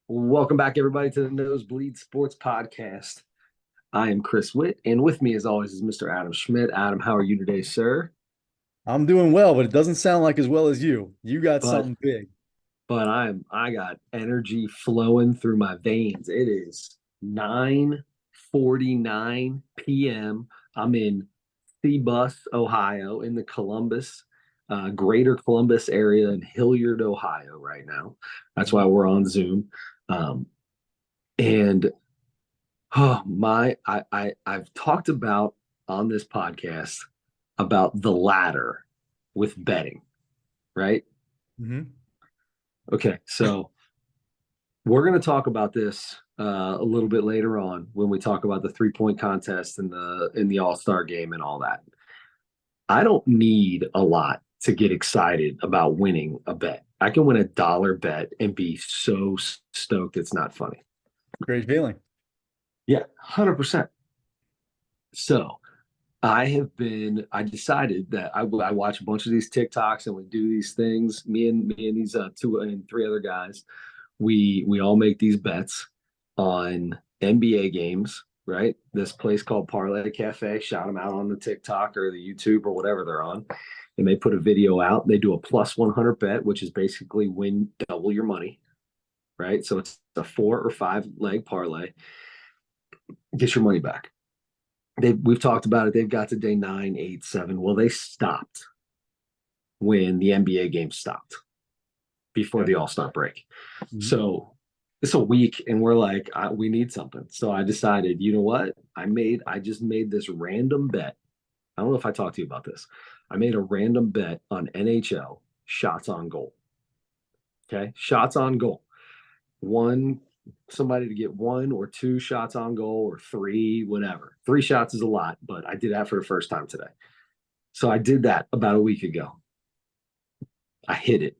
Welcome back, everybody, to the Nosebleed Sports Podcast. I am Chris Witt, and with me, as always, is Mr. Adam Schmidt. Adam, how are you today, sir? I'm doing well, but it doesn't sound like as well as you. You got But something big. but I got energy flowing through my veins. It is 9:49 p.m. I'm in Bus, Ohio, in the Greater Columbus area in Hilliard, Ohio, right now. That's why we're on Zoom. Um, and Oh my, I've talked about on this podcast about the ladder with betting, right? Mm-hmm. Okay, so we're going to talk about this a little bit later on when we talk about the 3-point contest and the All-Star game and all that. I don't need a lot to get excited about winning a bet. I can win a dollar bet and be so stoked it's not funny. Great feeling. Yeah, 100%. So I decided that I watch a bunch of these TikToks and we do these things. Me and these two and three other guys, we all make these bets on NBA games, right? This place called Parlay Cafe, shout them out on the TikTok or the YouTube or whatever they're on. And they put a video out. They do a plus 100 bet, which is basically win double your money, right? So it's a 4 or 5 leg parlay, get your money back. We've talked about it. They've got to day 9, 8, 7. Well, they stopped when the NBA game stopped before Okay. the All-Star break. Mhm. So it's a week, and we're like, we need something. So I decided, you know what? I just made this random bet. I don't know if I talked to you about this. I made a random bet on NHL shots on goal. Okay, shots on goal. One Somebody to get 1 or 2 shots on goal or three, whatever. 3 shots is a lot, but I did that for the first time today. So I did that about a week ago. I hit it.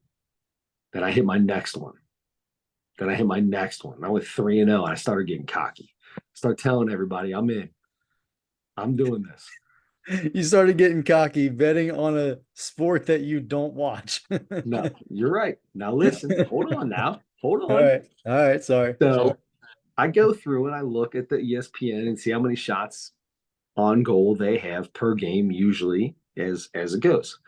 Then I hit my next one. Then I hit my next one. I went 3-0 and I started getting cocky. Start telling everybody I'm in. I'm doing this. You started getting cocky betting on a sport that you don't watch. No, you're right. Now listen, hold on now. Hold All on. right. All right. Sorry. So I go through and I look at the ESPN and see how many shots on goal they have per game usually as it goes.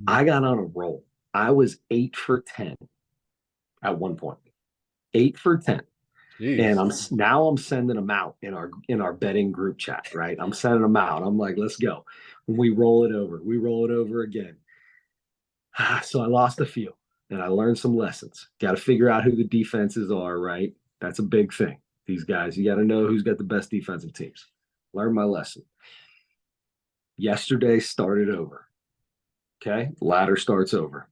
I got on a roll. I was 8 for 10 at one point. 8 for 10. And Jeez. I'm sending them out in our betting group chat, right? I'm sending them out. I'm like, let's go. We roll it over. We roll it over again. So I lost a few and I learned some lessons. Got to figure out who the defenses are, right? That's a big thing. These guys, you got to know who's got the best defensive teams. Learn my lesson. Yesterday started over. Okay. Ladder starts over.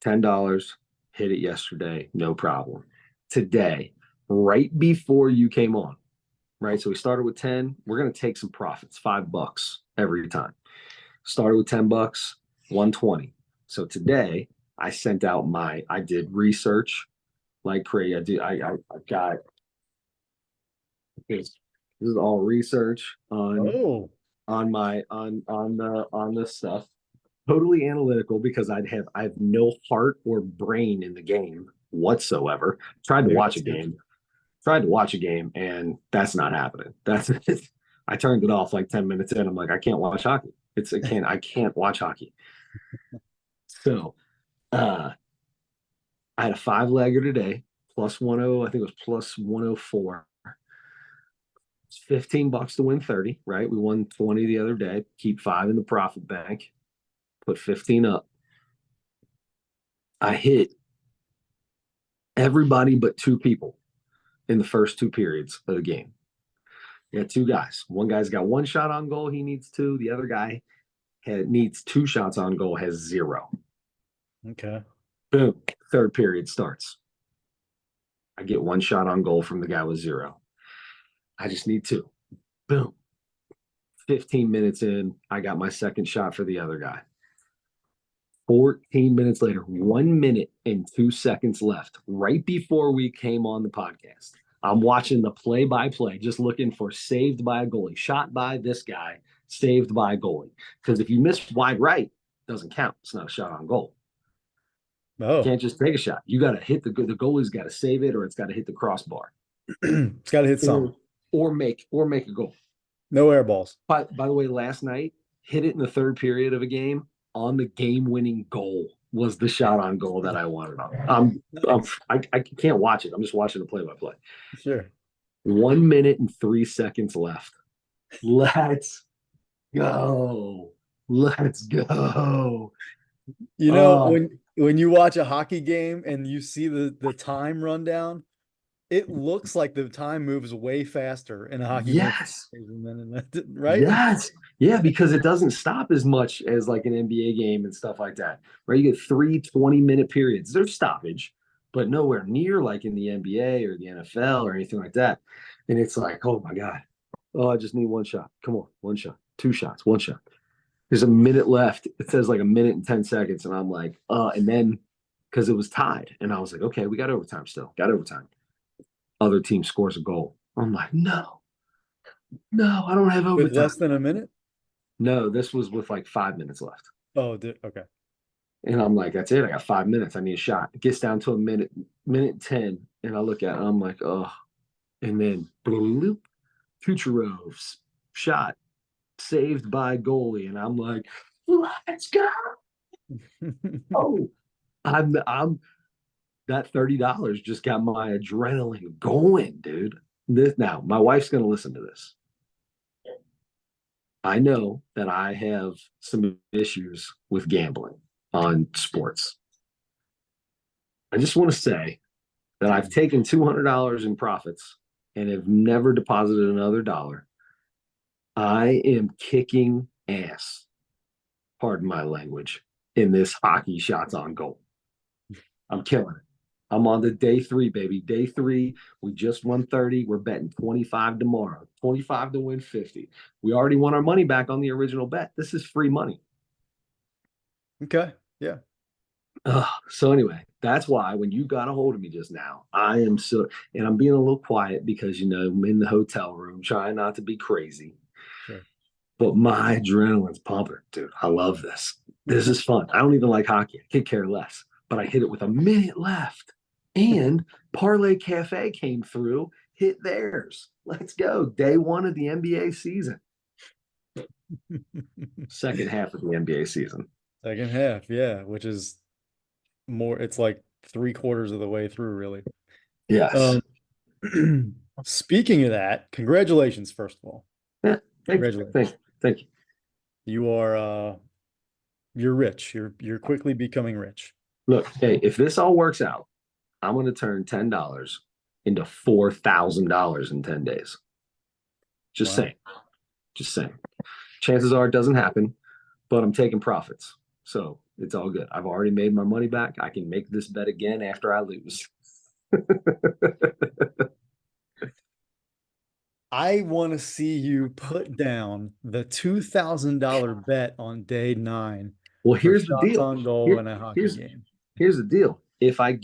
$10, hit it yesterday, no problem. Today, right before you came on, right? So we started with 10. We're going to take some profits, $5 every time. Started with $10, 120. So today I did research like crazy. I got this. This is all research Oh, on this stuff. Totally analytical because I have no heart or brain in the game whatsoever. Tried to maybe watch a that's good. game, and that's not happening. That's it. I turned it off like 10 minutes in. I'm like, I can't watch hockey. I can't watch hockey. So uh I had a 5-legger today, plus 10, I think it was plus 104. It's $15 to win 30, right? We won 20 the other day. Keep 5 in the profit bank, put 15 up. I hit everybody but 2 people in the first 2 periods of the game. You got 2 guys. One guy's got 1 shot on goal. He needs 2. The other guy needs 2 shots on goal, has 0. Okay. Boom. Third period starts. I get 1 shot on goal from the guy with 0. I just need 2. Boom. 15 minutes in, I got my second shot for the other guy. 14 minutes later, 1 minute and 2 seconds left, right before we came on the podcast. I'm watching the play by play, just looking for saved by a goalie, shot by this guy, saved by a goalie. Because if you miss wide right, it doesn't count. It's not a shot on goal. You Oh, can't just take a shot. You got to hit the goalie's got to save it, or it's got to hit the crossbar, it's got to hit some. or make a goal. No air balls. By the way, last night hit it in the third period of a game on the game-winning goal was the shot on goal that I wanted on. Nice. I can't watch it. I'm just watching the play-by-play. Sure. 1 minute and 3 seconds left. Let's go. Let's go. You know, Oh, when you watch a hockey game and you see the time run down, it looks like the time moves way faster in a hockey game yes. than right? Yes. Yeah, because it doesn't stop as much as like an NBA game and stuff like that, right? You get 3 20-minute periods. There's stoppage, but nowhere near like in the NBA or the NFL or anything like that. And it's like, oh my God. Oh, I just need one shot. Come on, one shot, two shots, one shot. There's a minute left. It says like 1 minute and 10 seconds. And I'm like, and then because it was tied. And I was like, okay, we got overtime still. Got overtime. Other team scores a goal. I'm like, no, no, I don't have With overtime. less than a minute? No, this was with like 5 minutes left. Oh, okay. And I'm like, that's it. I got 5 minutes. I need a shot. It gets down to a minute 10. And I look at it. I'm like, oh. And then bloop, Kucherov's shot saved by goalie. And I'm like, let's go. Oh, I'm that $30 just got my adrenaline going, dude. This now, my wife's gonna listen to this. I know that I have some issues with gambling on sports. I just want to say that I've taken $200 in profits and have never deposited another dollar. I am kicking ass, pardon my language, in this hockey shots on goal. I'm killing it. I'm on the day three, baby. Day three, we just won 30. We're betting 25 tomorrow, 25 to win 50. We already won our money back on the original bet. This is free money. Okay. Yeah. So anyway, that's why when you got a hold of me just now, I am so, and I'm being a little quiet because, I'm in the hotel room trying not to be crazy, Sure. but my adrenaline's pumping, dude. I love this. This is fun. I don't even like hockey. I could care less, but I hit it with a minute left and Parlay Cafe came through, hit theirs. Let's go. Day one of the NBA season, second half of the NBA season. Second half, yeah, which is more, it's like three-quarters of the way through, really. Yes. Um, speaking of that, congratulations, first of all. Yeah. Thank you. Congratulations. Thank you. You are you're rich. You're quickly becoming rich. Look, hey, if this all works out, I'm going to turn $10 into $4,000 in 10 days. Just Wow. saying. Just saying. Chances are it doesn't happen, but I'm taking profits. So it's all good. I've already made my money back. I can make this bet again after I lose. I want to see you put down the $2,000 bet on day 9 Well, for here's the shots deal. on goal Here, in a hockey here's game. here's the deal. If I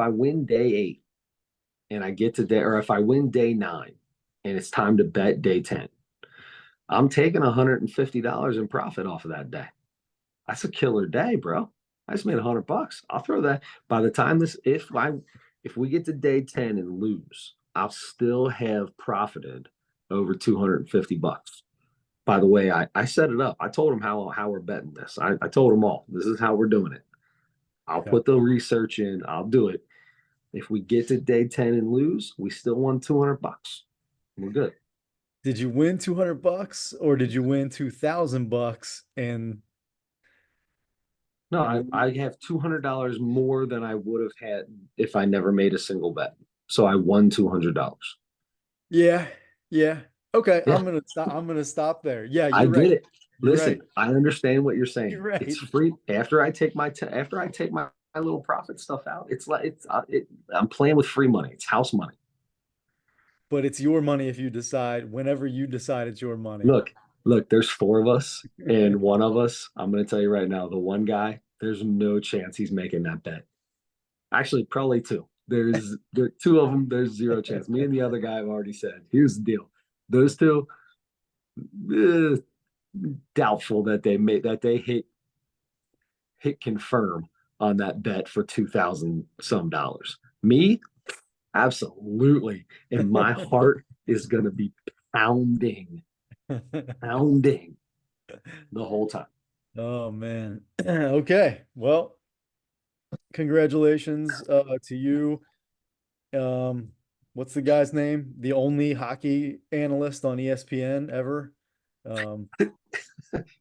win day 8 and I get to day, or if I win day 9 and it's time to bet day 10, I'm taking $150 in profit off of that day. That's a killer day, bro. I just made $100. I'll throw that. By the time if we get to day 10 and lose, I'll still have profited over $250. By the way, I set it up. I told them how we're betting this. I told them all this is how we're doing it. I'll Yeah. put the research in. I'll do it. If we get to day 10 and lose, we still won $200. We're good. Did you win $200 or did you win $2,000 and No, I have $200 more than I would have had if I never made a single bet. So I won $200. yeah, yeah. Okay, Yeah, I'm gonna stop there. Yeah, I you're get right. it. You're Listen, right. I understand what you're You're saying. It's right. free after I take my little profit stuff out. It's like I'm playing with free money. It's house money. But it's your money if you decide, whenever you decide it's your money. Look, there's four of us, and one of us, I'm going to tell you right now, the one guy, there's no chance he's making that bet. Actually, probably two. There two of them. There's zero chance. Me and the other guy have already said. Here's the deal: those two, doubtful that they hit confirm. on that bet for 2,000 some dollars. Me, absolutely. And my heart is going to be pounding, pounding the whole time. Oh man. Okay. Well, congratulations to you. Um, what's the guy's name? The only hockey analyst on ESPN ever. Um,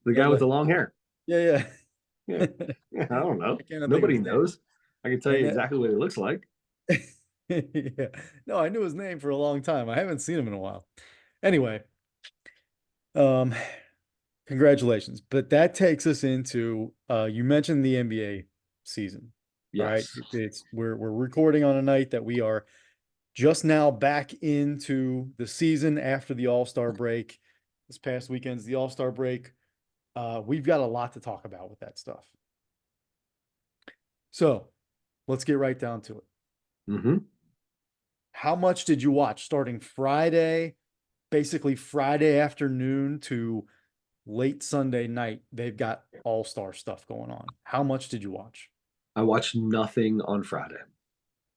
The guy with nobody. the long hair. Yeah, Yeah. yeah. Yeah, I don't know. I cannot think of Nobody his name. knows. I can tell you And exactly what he looks like. yeah. No, I knew his name for a long time. I haven't seen him in a while. Anyway, um, congratulations. But that takes us into you mentioned the NBA season. All right. Yes. It's we're recording on a night that we are just now back into the season after the All-Star break. This past weekend's the All-Star break. We've got a lot to talk about with that stuff. So let's get right down to it. Mm-hmm. How much did you watch starting Friday, basically Friday afternoon to late Sunday night? They've got All-Star stuff going on. How much did you watch? I watched nothing on Friday.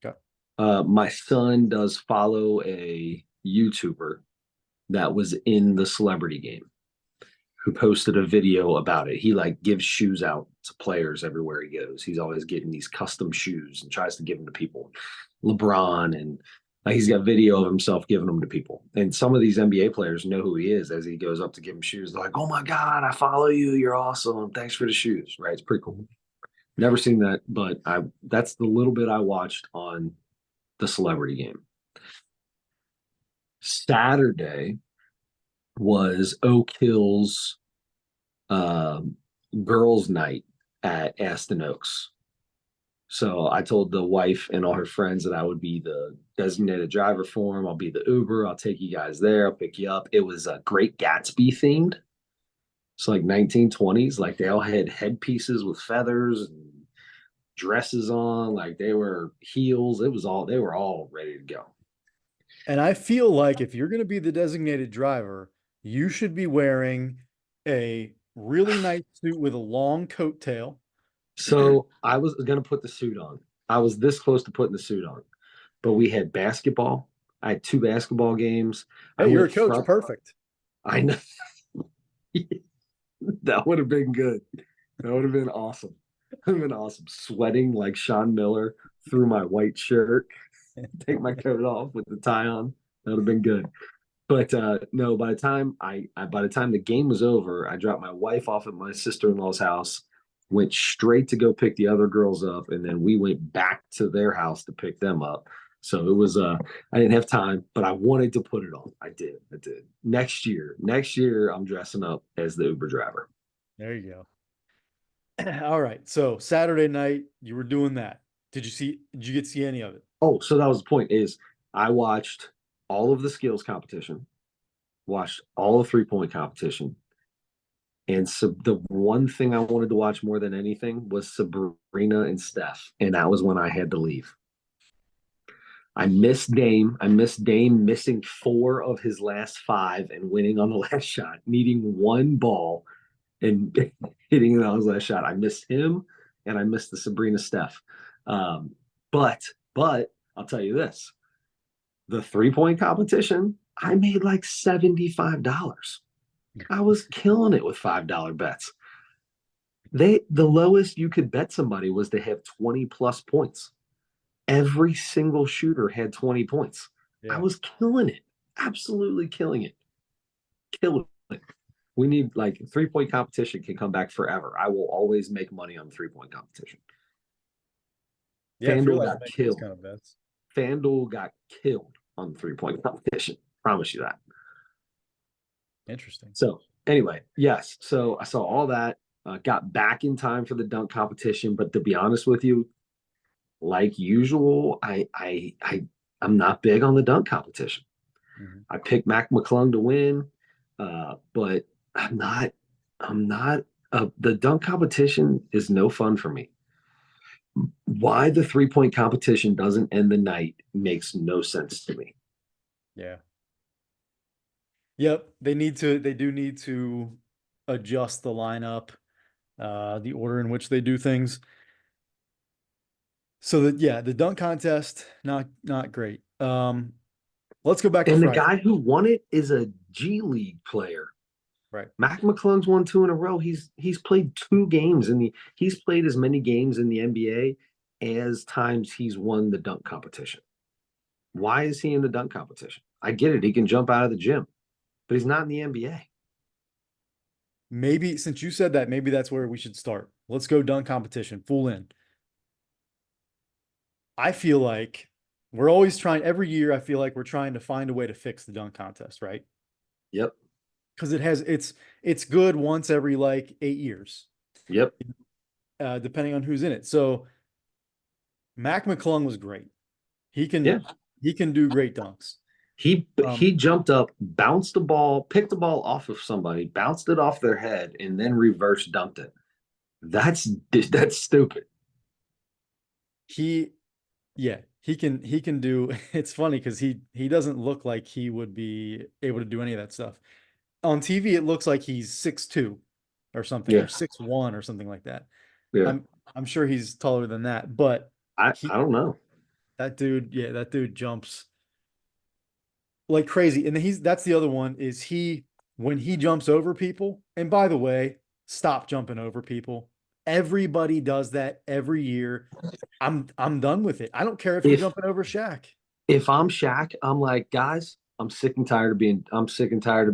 Okay. My son does follow a YouTuber that was in the celebrity game who posted a video about it. He like gives shoes out to players everywhere he goes. He's always getting these custom shoes and tries to give them to people. LeBron and he's got video of himself giving them to people. And some of these NBA players know who he is as he goes up to give them shoes. They're like, "Oh my God, I follow you. You're awesome. Thanks for the shoes." Right? It's pretty cool. Never seen that, but I that's the little bit I watched on the celebrity game. Saturday was Oak Hill's um, girls' night at Aston Oaks. So I told the wife and all her friends that I would be the designated driver for them. I'll be the Uber. I'll take you guys there. I'll pick you up. It was a Great Gatsby themed. It's like 1920s. Like they all had headpieces with feathers and dresses on. Like they were heels. It was all, they were all ready to go. And I feel like if you're going to be the designated driver, you should be wearing a really nice suit with a long coat tail. So I was going to put the suit on. I was this close to putting the suit on, but we had basketball. I had two basketball games. I Hey, you're a went coach. front. Perfect. I know that would have been good. That would have been awesome. That would have been awesome. Sweating like Sean Miller through my white shirt, take my coat off with the tie on. That would have been good. But no, by the time the game was over, I dropped my wife off at my sister-in-law's house, went straight to go pick the other girls up, and then we went back to their house to pick them up. So it was I didn't have time, but I wanted to put it on. I did. I did. Next year I'm dressing up as the Uber driver. There you go. All right. So Saturday night, you were doing that. Did you get to see any of it? Oh, so that was the point is I watched all of the skills competition, watched all the three-point competition, and so the one thing I wanted to watch more than anything was Sabrina and Steph. And that was when I had to leave. I missed Dame. I missed Dame missing four of his last five and winning on the last shot, needing one ball and hitting it on his last shot. I missed him and I missed the Sabrina Steph. Um, but but I'll tell you this: the 3-point competition, I made like $75. I was killing it with $5 bets. The lowest you could bet somebody was to have 20 plus points. Every single shooter had 20 points. I Yeah. was killing it. Absolutely killing it. Killing it. We need like 3-point competition can come back forever. I will always make money on 3-point competition. Yeah. I feel FanDuel like got making those killed. kind of bets. FanDuel got killed on 3-point competition. Promise you that. Interesting. So anyway, yes. So I saw all that. Got back in time for the dunk competition, but to be honest with you, like usual, I'm not big on the dunk competition. Mhm. I picked Mac McClung to win, but I'm not. The dunk competition is no fun for me. Why the 3-point competition doesn't end the night makes no sense to me. Yeah. Yep. They do need to adjust the lineup, the order in which they do things. So that, yeah, the dunk contest, not great. Let's go back to And the Friday. guy who won it is a G League player. Right. Mac McClung's won two in a row. He's played two games in the he's played as many games in the NBA as times he's won the dunk competition. Why is he in the dunk competition? I get it. He can jump out of the gym, but he's not in the NBA. Maybe since you said that, maybe that's where we should start. Let's go dunk competition, full in. I feel like we're always trying every year. I feel like we're trying to find a way to fix the dunk contest, right? Yep. Because it's good once every like 8 years, Yep. depending on who's in it. So Mac McClung was great. He Yeah. can he can do great dunks. He jumped up, bounced the ball, picked the ball off of somebody, bounced it off their head, and then reverse dunked it. That's stupid. He Yeah, he can do. It's funny because he doesn't look like he would be able to do any of that stuff. On TV, it looks like he's 6'2" or something, or Yeah. 6'1" or something like that. Yeah. I'm sure he's taller than that, but I he don't know. that dude, yeah, that dude jumps like crazy. And that's the other one is he when he jumps over people, and by the way, stop jumping over people. Everybody does that every year. I'm done with it. I don't care if you're If jumping over Shaq. if I'm Shaq, I'm like, guys, I'm sick and tired of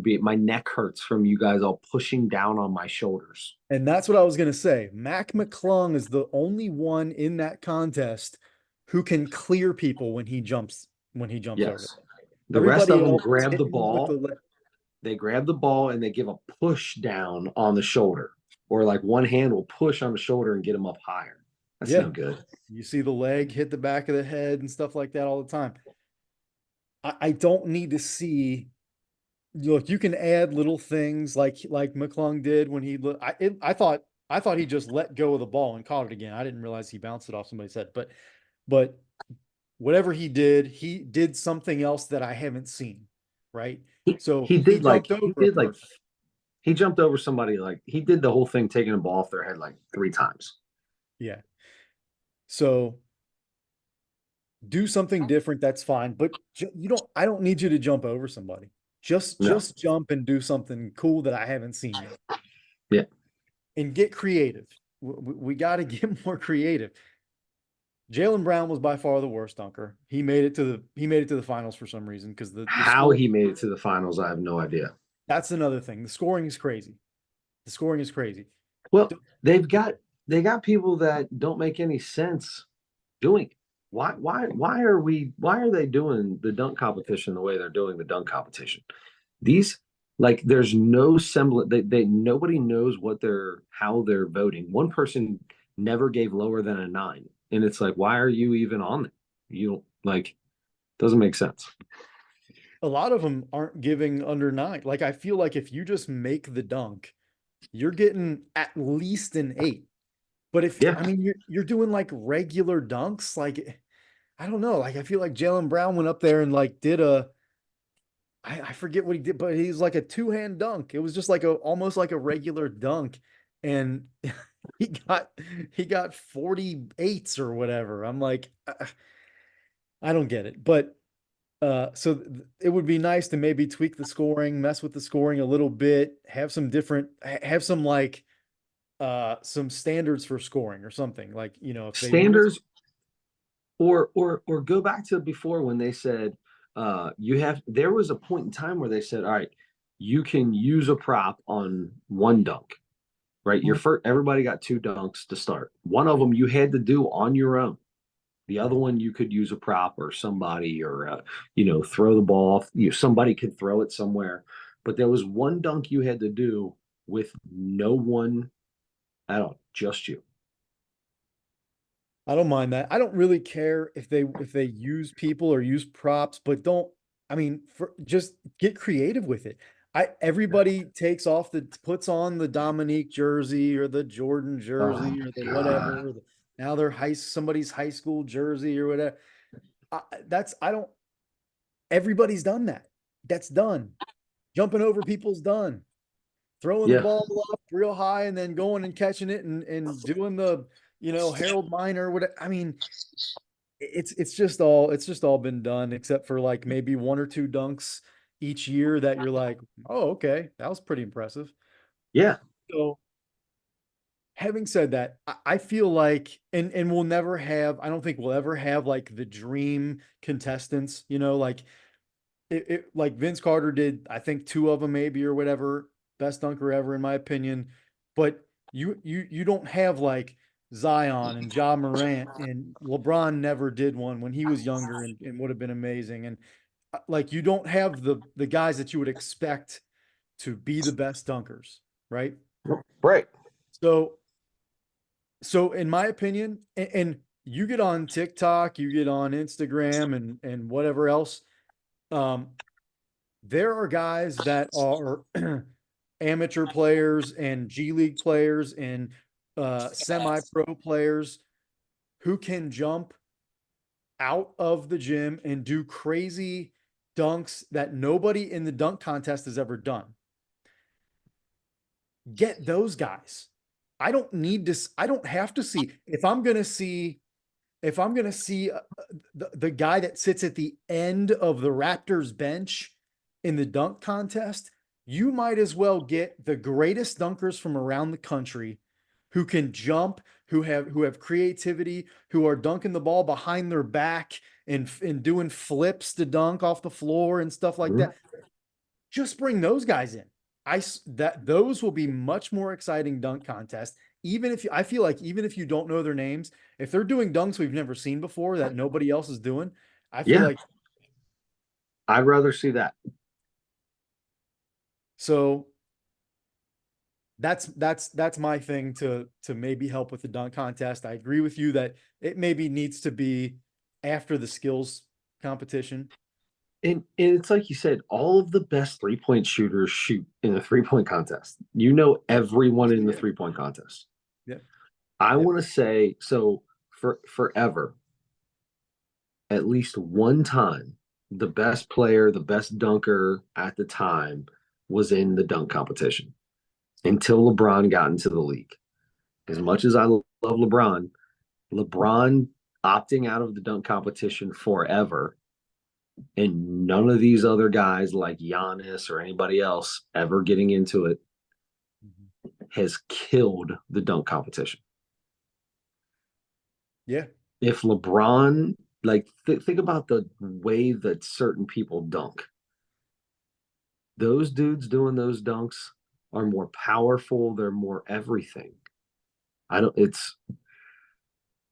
being my neck hurts from you guys all pushing down on my shoulders. And that's what I was going to say. Mac McClung is the only one in that contest who can clear people when he jumps over. Yes. The rest Everybody of them else is grab the hitting him with the ball, they grab the ball and they give a push down on the shoulder. Or like one hand will push on the shoulder and get them up higher. That's yeah. no good. You see the leg hit the back of the head and stuff like that all the time. I don't need to see. Look, you can add little things like McClung did when he. I thought he just let go of the ball and caught it again. I didn't realize he bounced it off somebody's head, but whatever he did something else that I haven't seen, right? So He he did like jumped over he a did like person. he jumped over somebody like he did the whole thing taking a ball off their head like three times. Yeah. So do something different, that's fine. But I don't need you to jump over somebody. No. Just jump and do something cool that I haven't seen yet. Yeah. And get creative. We got to get more creative. Jalen Brown was by far the worst dunker. He made it to the finals for some reason because the How score. he made it to the finals, I have no idea. That's another thing. The scoring is crazy. The scoring is crazy. Well, they got people that don't make any sense doing it. Why are they doing the dunk competition the way they're doing the dunk competition? These like there's no semblance they nobody knows what they're how they're voting. One person never gave lower than a nine. And it's like, why are you even on it? You don't like doesn't make sense. A lot of them aren't giving under 9. Like I feel like if you just make the dunk, you're getting at least an 8. But if Yeah. I mean you're doing like regular dunks, like I don't know, like I feel like Jalen Brown went up there and like did I forget what he did, but he's like a two-hand dunk. It was just like a almost like a regular dunk, and he got he got 48s or whatever. I'm like, I don't get it, but it would be nice to maybe tweak the scoring, mess with the scoring a little bit, have some different, have some like some standards for scoring or something. Like, if they rule, Standards or go back to before when they said you have there was a point in time where they said, all right, you can use a prop on one dunk, right? Your first everybody got two dunks to start. One of them you had to do on your own. The other right. one you could use a prop or somebody or throw the ball. Somebody could throw it somewhere, but there was one dunk you had to do with no one at all, just you. I don't mind that. I don't really care if they use people or use props, but don't. I mean, just get creative with it. Everybody puts on the Dominique jersey or the Jordan Oh jersey my or the god! whatever. Now they're somebody's high school jersey or whatever. I don't. Everybody's done that. That's done. Jumping over people's done. Throwing the Yeah, ball up real high and then going and catching it and doing Harold Miner, what I mean, it's just all been done except for like maybe one or two dunks each year that you're like, oh, okay, that was pretty impressive. Yeah. So having said that, I feel like, and we'll never have, I don't think we'll ever have like the dream contestants, like like Vince Carter did, I think two of them maybe or whatever, best dunker ever in my opinion. But you don't have like Zion and Ja Morant, and LeBron never did one when he was younger and would have been amazing. And like you don't have the guys that you would expect to be the best dunkers, right? Right. So so in my opinion, and you get on TikTok, you get on Instagram and whatever else, um, there are guys that are amateur players and G League players and semi-pro players who can jump out of the gym and do crazy dunks that nobody in the dunk contest has ever done. Get those guys. I don't need to, I don't have to see. If I'm going to see the guy that sits at the end of the Raptors bench in the dunk contest, you might as well get the greatest dunkers from around the country who can jump, who have creativity, who are dunking the ball behind their back and doing flips to dunk off the floor and stuff like Mhm. that. Just bring those guys in. That those will be much more exciting dunk contests. Even if I feel like even if you don't know their names, if they're doing dunks we've never seen before that nobody else is doing, I feel Yeah. like I'd rather see that. so that's my thing to maybe help with the dunk contest. I agree with you that it maybe needs to be after the skills competition. And it's like you said, all of the best 3 point shooters shoot in the 3 point contest. You know everyone in the Yeah. 3 point contest. Yeah. I Yeah. want to say so for forever, at least one time, the best player, the best dunker at the time was in the dunk competition until LeBron got into the league. As much as I love LeBron, LeBron opting out of the dunk competition forever, and none of these other guys like Giannis or anybody else ever getting into it Mhm. has killed the dunk competition. Yeah. If LeBron, like, think about the way that certain people dunk. Those dudes doing those dunks are more powerful. They're more everything. I don't, it's,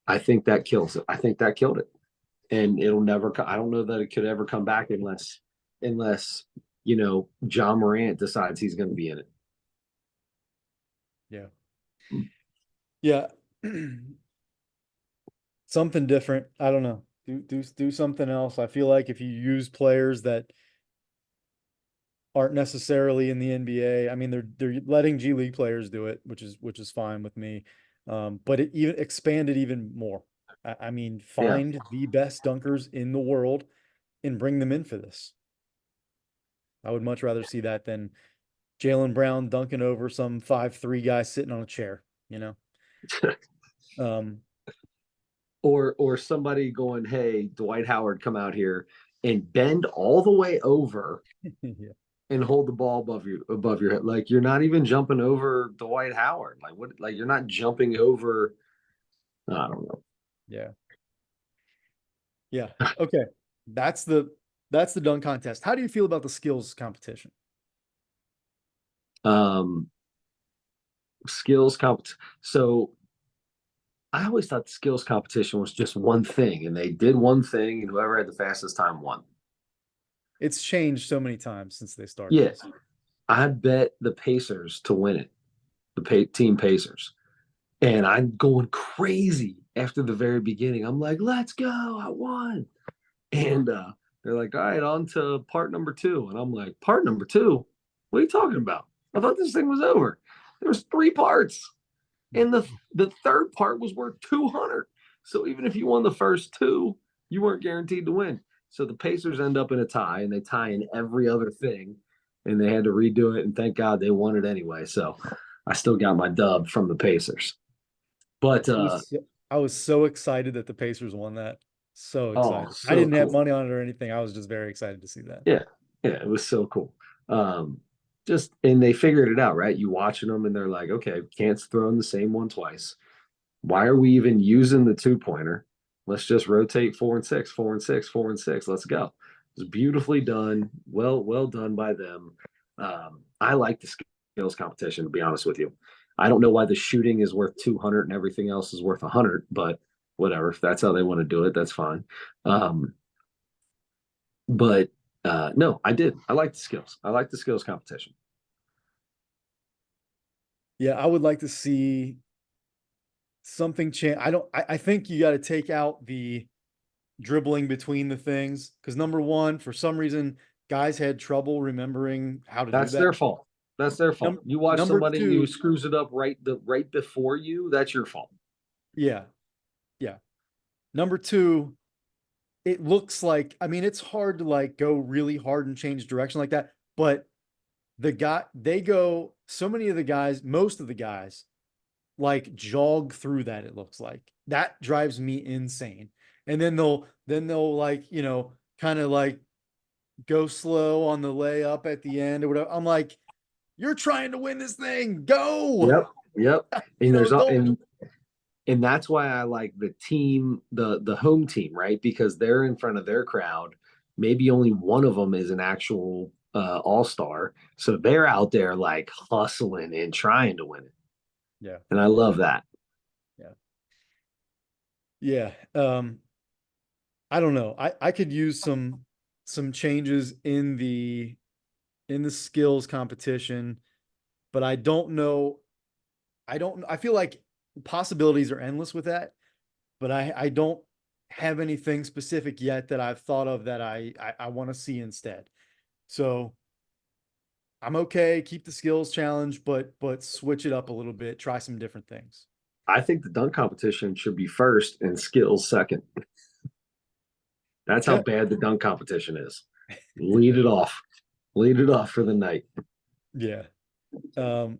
I think that kills it. I think that killed it. And it'll never, I don't know that it could ever come back unless, John Morant decides he's going to be in it. Yeah. Yeah. Something different. I don't know. Do something else. I feel like if you use players that aren't necessarily in the NBA, I mean they're letting G League players do it, which is fine with me. But it even expanded even more. I mean, Yeah. find the best dunkers in the world and bring them in for this. I would much rather see that than Jalen Brown dunking over some 5'3" guy sitting on a chair, you know? Um, Or somebody going, "Hey, Dwight Howard, come out here and bend all the way over yeah, and hold the ball above your head. Like you're not even jumping over Dwight Howard. Like what? Like you're not jumping over. I don't yeah, yeah. Okay. That's the that's the dunk contest. How do you feel about the skills competition? know. Skills comp. So I always thought the skills competition was just one thing, and they did one thing, and whoever had the fastest time won. It's changed so many times since they started Yeah, this. I bet the Pacers to win it. Team Pacers. And I'm going crazy after the very beginning. I'm like, let's go. I won. And they're like, all right, on to part number two. And I'm like, part number two? What are you talking about? I thought this thing was over. There was three parts. And the third part was worth 200. So even if you won the first two, you weren't guaranteed to win. So the Pacers end up in a tie, and they tie in every other thing. And they had to redo it. And thank God they won it anyway. So I still got my dub from the Pacers. But I was so excited that the Pacers won that. So oh, excited. I so didn't have cool. money on it or anything. I was just very excited to see that. Yeah, yeah, it was so cool. Um, just and they figured it out, right? You watching them and they're like, okay, can't throw in the same one twice. Why are we even using the 2 pointer? Let's just rotate 4 and 6, 4 and 6, 4 and 6. Let's go. It was beautifully done. Well done by them. I like the skills competition, to be honest with you. I don't know why the shooting is worth 200 and everything else is worth 100, but whatever. If that's how they want to do it, that's fine. Um, but no, I did. I like the skills. I like the skills competition. Yeah, I would like to see something change. I think you got to take out the dribbling between the things because number one, for some reason, guys had trouble remembering how to do That's that. their fault. That's their fault. You watch Number somebody and you two, screws it up right before you, that's your fault. yeah, yeah. Number two, it looks like, I mean, it's hard to like go really hard and change direction like that, but they go, so many of the guys, most of the guys like jog through that. It looks like that drives me insane. And then they'll like, kind of like go slow on the layup at the end or whatever. I'm like, you're trying to win this thing. Go. Yep. Yep. You And know, there's don't. and that's why I like the team, the home team, right? Because they're in front of their crowd. Maybe only one of them is an actual all-star. So they're out there like hustling and trying to win it. Yeah. And I love that. Yeah. Yeah. I don't know. I could use some changes in the skills competition, but I don't know. I feel like possibilities are endless with that, but I don't have anything specific yet that I've thought of that I want to see instead. So I'm okay, keep the skills challenge, but switch it up a little bit, try some different things. I think the dunk competition should be first and skills second. That's how Okay. bad the dunk competition is. Lead it off. Lead it off for the night. Yeah. Um,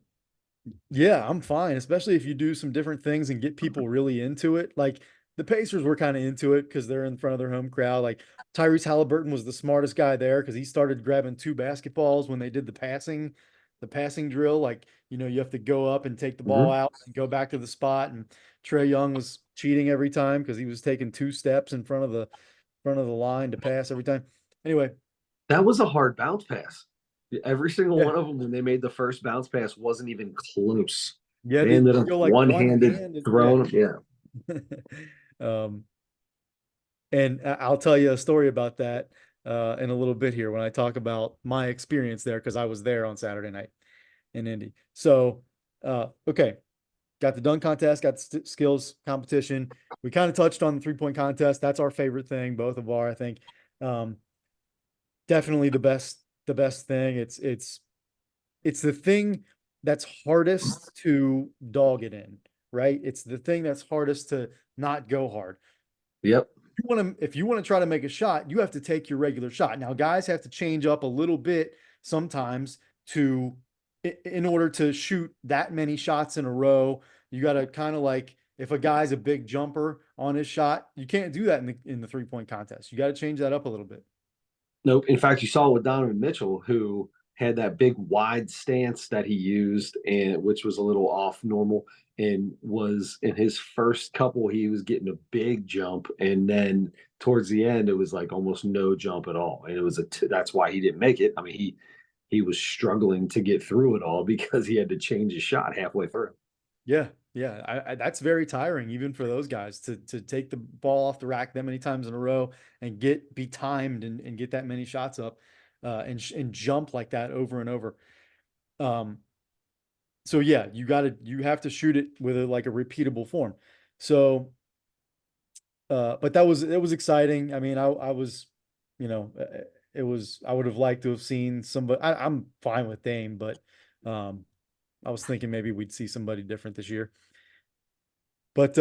Yeah, I'm fine, especially if you do some different things and get people really into it. Like the Pacers were kind of into it because they're in front of their home crowd. Like Tyrese Halliburton was the smartest guy there because he started grabbing two basketballs when they did the passing drill. Like, you have to go up and take the ball Mhm. out and go back to the spot. And Trey Young was cheating every time because he was taking two steps in front of the line to pass every time. Anyway, That was a hard bounce pass. Every single yeah. one of them, when they made the first bounce pass, wasn't even close. You had They to ended up go like one one-handed hand and yeah. throwing. Yeah. um And I'll tell you a story about that in a little bit here when I talk about my experience there because I was there on Saturday night in Indy. So, okay, got the dunk contest, got the skills competition. We kind of touched on the 3-point contest. That's our favorite thing, both of our, I think. Um, Definitely the best thing. It's the thing that's hardest to dog it in, right? It's the thing that's hardest to not go hard. Yep. If you want to try to make a shot, you have to take your regular shot. Now, guys have to change up a little bit sometimes to in order to shoot that many shots in a row. You got to kind of like if a guy's a big jumper on his shot, you can't do that in the 3-point contest. You got to change that up a little bit. Nope. In fact, you saw with Donovan Mitchell, who had that big wide stance that he used, and which was a little off normal, and was in his first couple, he was getting a big jump, and then towards the end, it was like almost no jump at all, and it was that's why he didn't make it. I mean, he was struggling to get through it all because he had to change his shot halfway through. Yeah, yeah, that's very tiring even for those guys to take the ball off the rack that many times in a row and be timed and get that many shots up and jump like that over and over. Um, so yeah, you have to shoot it with like a repeatable form. So, but it was exciting. I mean, I was, it was I would have liked to have seen somebody. I'm fine with Dame, but um, I was thinking maybe we'd see somebody different this year. But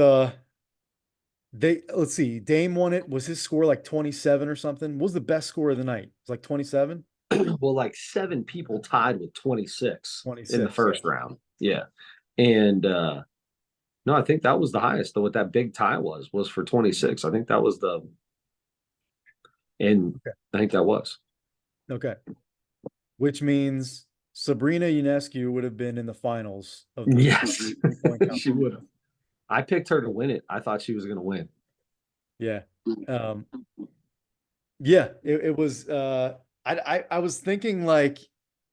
let's see, Dame won it. Was his score like 27 or something? What was the best score of the night? It was like 27? Well, like 7 people tied with 26 in the 26, yeah. first round. Yeah. And No, I think that was the highest. Though what that big tie was for 26. I think that was the and Okay. I think that was. Okay. Which means Sabrina Ionescu would have been in the finals of the Yes, three-point she competition. would have. I picked her to win it. I thought she was going to win. Yeah. Um, yeah, it was I was thinking like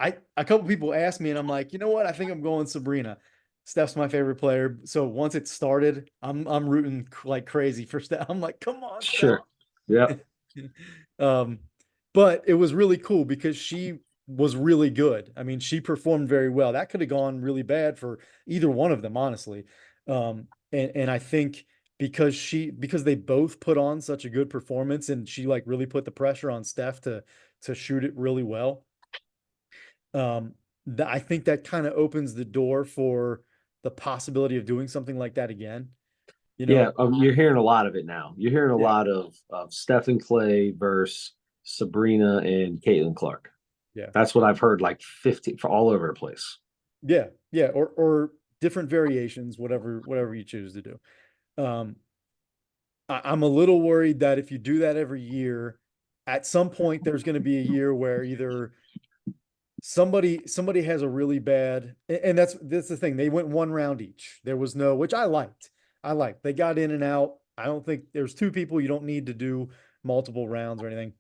a couple people asked me and I'm like, you know what? I think I'm going Sabrina. Steph's my favorite player. So once it started, I'm rooting like crazy for Steph. I'm like, come on, Steph. Sure. Yep. Um, but it was really cool because she was really good. I mean, she performed very well. That could have gone really bad for either one of them, honestly. And I think because they both put on such a good performance and she like really put the pressure on Steph to shoot it really well. I think that kind of opens the door for the possibility of doing something like that again. You Yeah, know, you're hearing a lot of it now. You're hearing a yeah, lot of Stephen Clay versus Sabrina and Caitlin Clark. yeah, That's what I've heard like 50 for all over the place. yeah, yeah, or different variations, whatever you choose to do. Um, I'm a little worried that if you do that every year, at some point there's going to be a year where either somebody has a really bad, and that's the thing. They went one round each. There was no, which I liked. I liked. They got in and out. I don't think there's two people. You don't need to do multiple rounds or anything.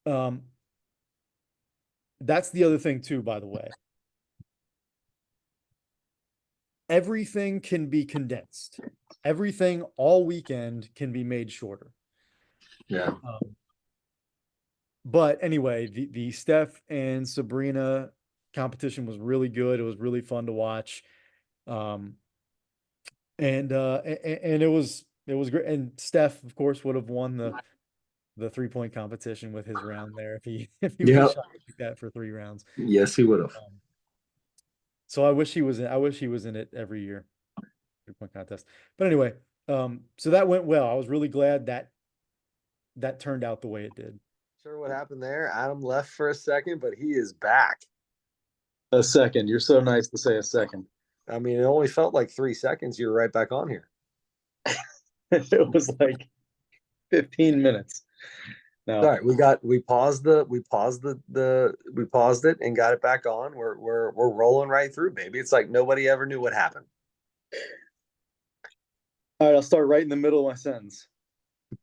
Um, that's the other thing too, by the way. Everything can be condensed. Everything all weekend can be made shorter. Yeah. Um, but anyway, the Steph and Sabrina competition was really good. It was really fun to watch. Um, and it was great. And Steph, of course, would have won the 3-point competition with his round there if he if he would have Yep. shot like that for 3 rounds. Yes, he would have. Um, so I wish he was in it every year, 3-point contest. But anyway, so that went well. I was really glad that turned out the way it did. Sure what happened there. Adam left for a second, but he is back. A second. You're so nice to say a second. I mean, it only felt like 3 seconds. You were right back on here. It was like 15 minutes. All No. right, we paused it and got it back on. We're rolling right through, baby. It's like nobody ever knew what happened. All right, I'll start right in the middle of my sentence.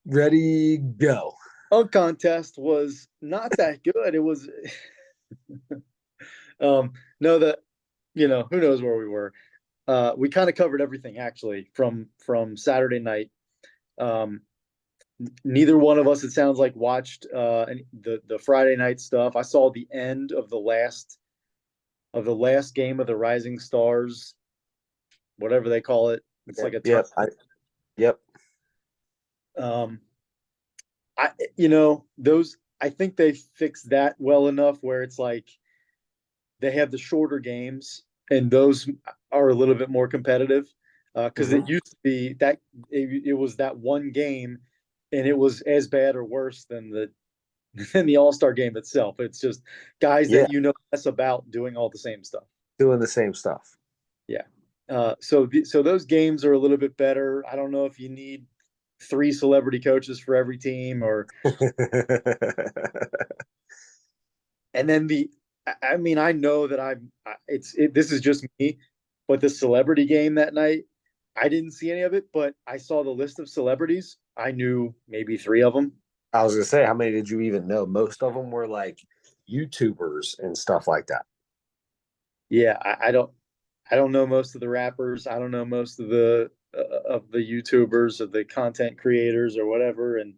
Ready, go. Dunk contest was not that good. It was no that who knows where we were. We kind of covered everything actually from Saturday night. Um, Neither one of us, it sounds like, watched the Friday night stuff. I saw the end of the last game of the Rising Stars, whatever they call it. It's like Yep, a yep, tournament. yep. Um, those. I think they fixed that well enough where it's like they have the shorter games and those are a little bit more competitive. Because Hmm. it used to be that it was that one game, and it was as bad or worse than the All-Star game itself. It's just guys Yeah, that less about doing all the same stuff. doing the same stuff. Yeah. So those games are a little bit better. I don't know if you need 3 celebrity coaches for every team, or and then I mean, I know that this is just me, but the celebrity game that night, I didn't see any of it, but I saw the list of celebrities. I knew maybe 3 of them. I was gonna say, how many did you even know? Most of them were like YouTubers and stuff like that. Yeah, I don't know most of the rappers. I don't know most of the YouTubers, of the content creators or whatever, and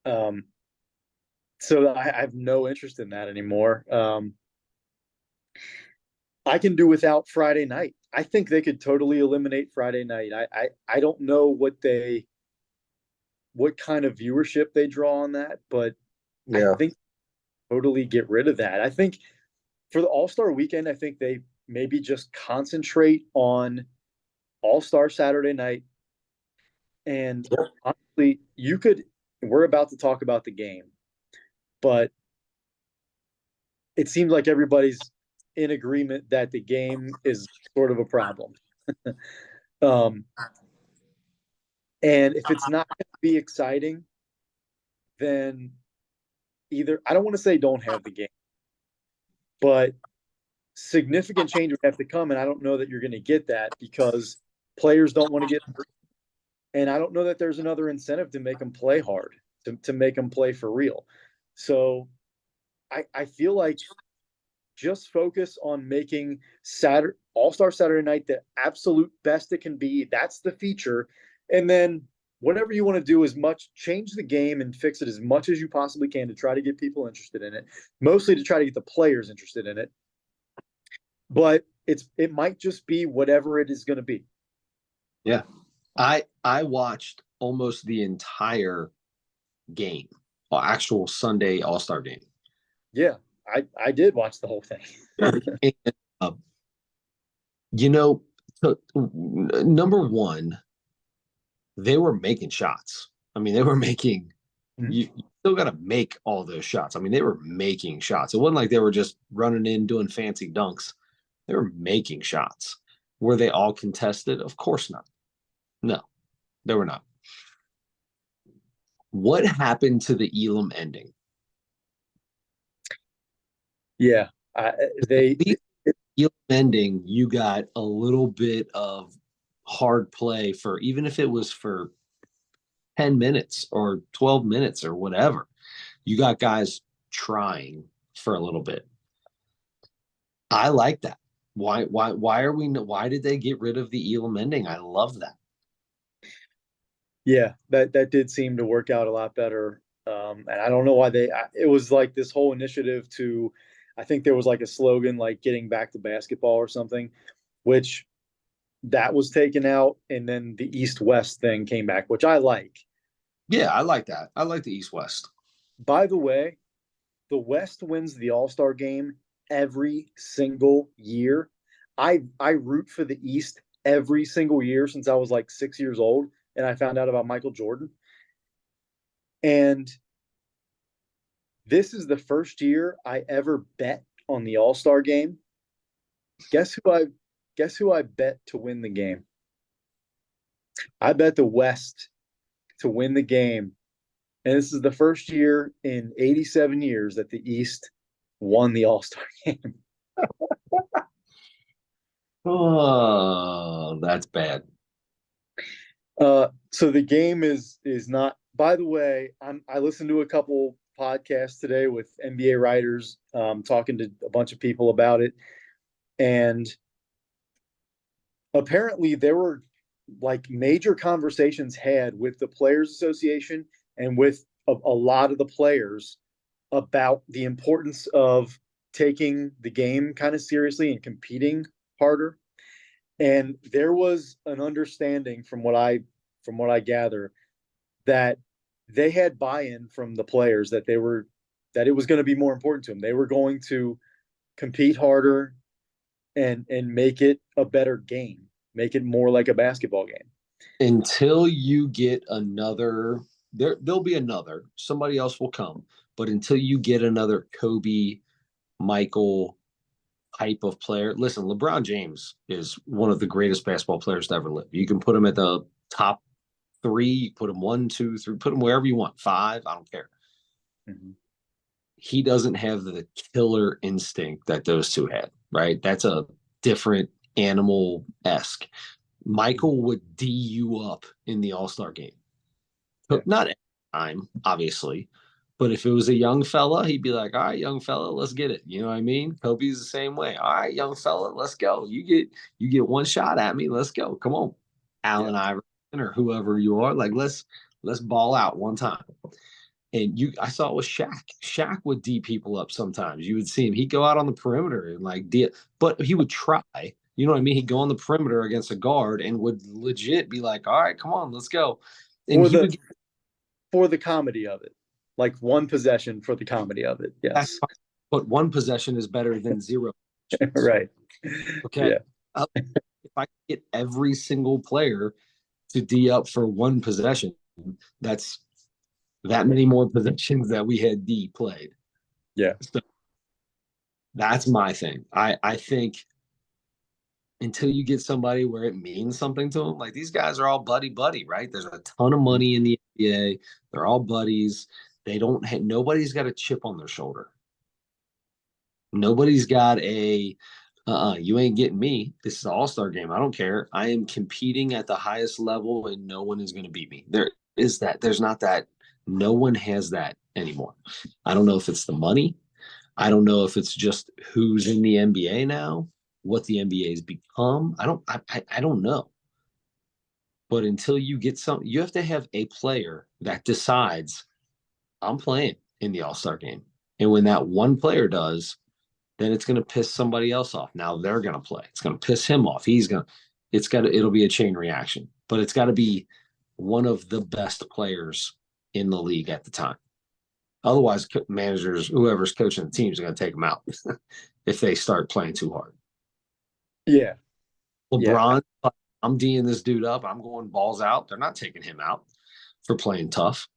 um, so I have no interest in that anymore. I can do without Friday night. I think they could totally eliminate Friday night. I don't know what kind of viewership they draw on that, but I Yeah. think totally get rid of that. I think for the All-Star weekend, I think they maybe just concentrate on All-Star Saturday night. And Yep. honestly, we're about to talk about the game, but it seems like everybody's in agreement that the game is sort of a problem. Um, and if it's not going to be exciting, then either I don't want to say don't have the game, but significant change would have to come, and I don't know that you're going to get that because players don't want to get hurt, and I don't know that there's another incentive to make them play hard, to make them play for real. So I feel like just focus on making Saturday All-Star Saturday night the absolute best it can be. That's the feature. And then whatever you want to do, as much change the game and fix it as much as you possibly can to try to get people interested in it, mostly to try to get the players interested in it. But it might just be whatever it is going to be. Yeah. I watched almost the entire game, actual Sunday All-Star game. Yeah, I did watch the whole thing. And, uh, you know, so, number one, they were making shots. I mean, they were making you still got to make all those shots. I mean, they were making shots. It wasn't like they were just running in doing fancy dunks. They were making shots. Were they all contested? Of course not. No, they were not. What happened to the Elam ending? Yeah, they The Elam ending, you got a little bit of hard play for even if it was for 10 minutes or 12 minutes or whatever. You got guys trying for a little bit. I like that. Why did they get rid of the Elam ending? I love that. Yeah, that did seem to work out a lot better. And I don't know why it was like this whole initiative to, I think there was like a slogan like getting back to basketball or something, which that was taken out. And then the East West thing came back, which I like. Yeah, I like that. I like the East West. By the way, the West wins the All-Star game every single year. I root for the East every single year since I was like 6 years old and I found out about Michael Jordan. And this is the first year I ever bet on the All-Star game. Guess who I guess who I bet to win the game? I bet the West to win the game. And this is the first year in 87 years that the East won the All-Star game. Oh, that's bad. So the game is not. By the way, I listened to a couple podcasts today with NBA writers, talking to a bunch of people about it, and apparently there were like major conversations had with the Players Association and with a lot of the players about the importance of taking the game kind of seriously and competing harder. And there was an understanding from what I gather that they had buy-in from the players that that it was going to be more important to them. They were going to compete harder and make it a better game, make it more like a basketball game. Until you get another, there'll be another. Somebody else will come, but until you get another Kobe, Michael type of player, listen, LeBron James is one of the greatest basketball players to ever live. You can put him at the top three, you put him one, two, three, put him wherever you want, five, I don't care. Mm-hmm. He doesn't have the killer instinct that those two had, right? That's a different animal esque. Michael would D you up in the All Star game. Yeah. Not every time, obviously, but if it was a young fella, he'd be like, "All right, young fella, let's get it." You know what I mean? Kobe's the same way. All right, young fella, let's go. You get one shot at me. Let's go. Come on, Yeah. Allen Iverson or whoever you are. Like let's ball out one time. And I saw it with Shaq. Shaq would D people up sometimes. You would see him. He'd go out on the perimeter and like D, but he would try. You know what I mean? He'd go on the perimeter against a guard and would legit be like, "All right, come on, let's go." And For he the would get for the comedy of it. Like one possession for the comedy of it. that, Yes. but one possession is better than zero. Right. Okay. Yeah. If I get every single player to D up for one possession, that's that many more possessions that we had D played. Yeah. So that's my thing. I think until you get somebody where it means something to them. Like these guys are all buddy buddy, right? There's a ton of money in the NBA. They're all buddies. They don't have, nobody's got a chip on their shoulder. Nobody's got a you ain't getting me. This is an all-star game. I don't care. I am competing at the highest level and no one is going to beat me. There's not that. No one has that anymore. I don't know if it's the money. I don't know if it's just who's in the NBA now, what the NBA has become. I don't know. But until you get some, you have to have a player that decides I'm playing in the All-Star game. And when that one player does, then it's going to piss somebody else off. Now they're going to play. It's going to piss him off. It'll be a chain reaction, but it's got to be one of the best players in the league at the time. Otherwise, managers, whoever's coaching the team is going to take them out if they start playing too hard. Yeah. Yeah. LeBron, I'm D'ing this dude up. I'm going balls out. They're not taking him out for playing tough.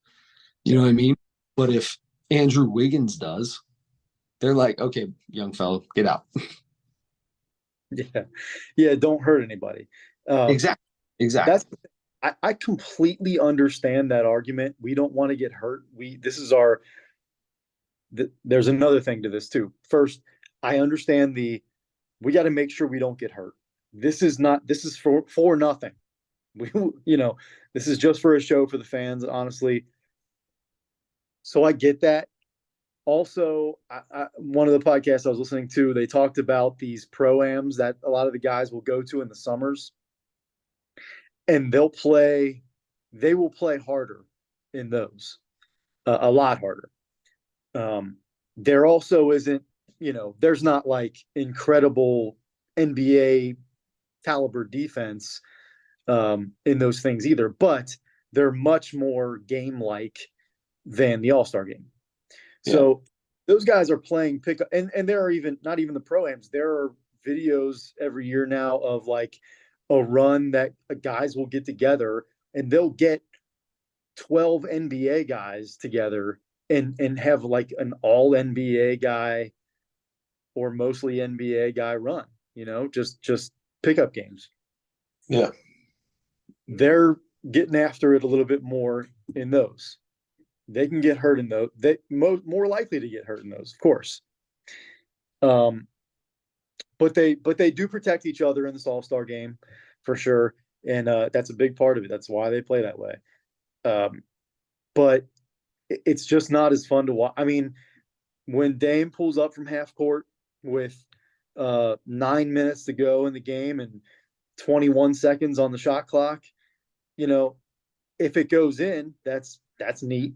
You know what I mean? But if Andrew Wiggins does, they're like, okay, young fellow, get out. Yeah. Yeah. Don't hurt anybody. Exactly. That's I completely understand that argument. We don't want to get hurt. There's another thing to this too. First, I understand we got to make sure we don't get hurt. This is for nothing. We, this is just for a show for the fans, honestly. So I get that. Also, one of the podcasts I was listening to, they talked about these pro-ams that a lot of the guys will go to in the summers, and they will play harder in those, a lot harder. There also isn't, there's not like incredible NBA caliber defense in those things either, but they're much more game-like than the All-Star game. So those guys are playing pickup, and there are not even the pro-ams. There are videos every year now of like a run that guys will get together and they'll get 12 NBA guys together and have like an all NBA guy or mostly NBA guy run, just pickup games. Yeah. They're getting after it a little bit more in those. They can get hurt in those. They more likely to get hurt in those, of course. But they do protect each other in this All-Star game for sure, and that's a big part of it. That's why they play that way. But it's just not as fun to watch. I mean, when Dame pulls up from half court with 9 minutes to go in the game and 21 seconds on the shot clock, if it goes in, that's neat.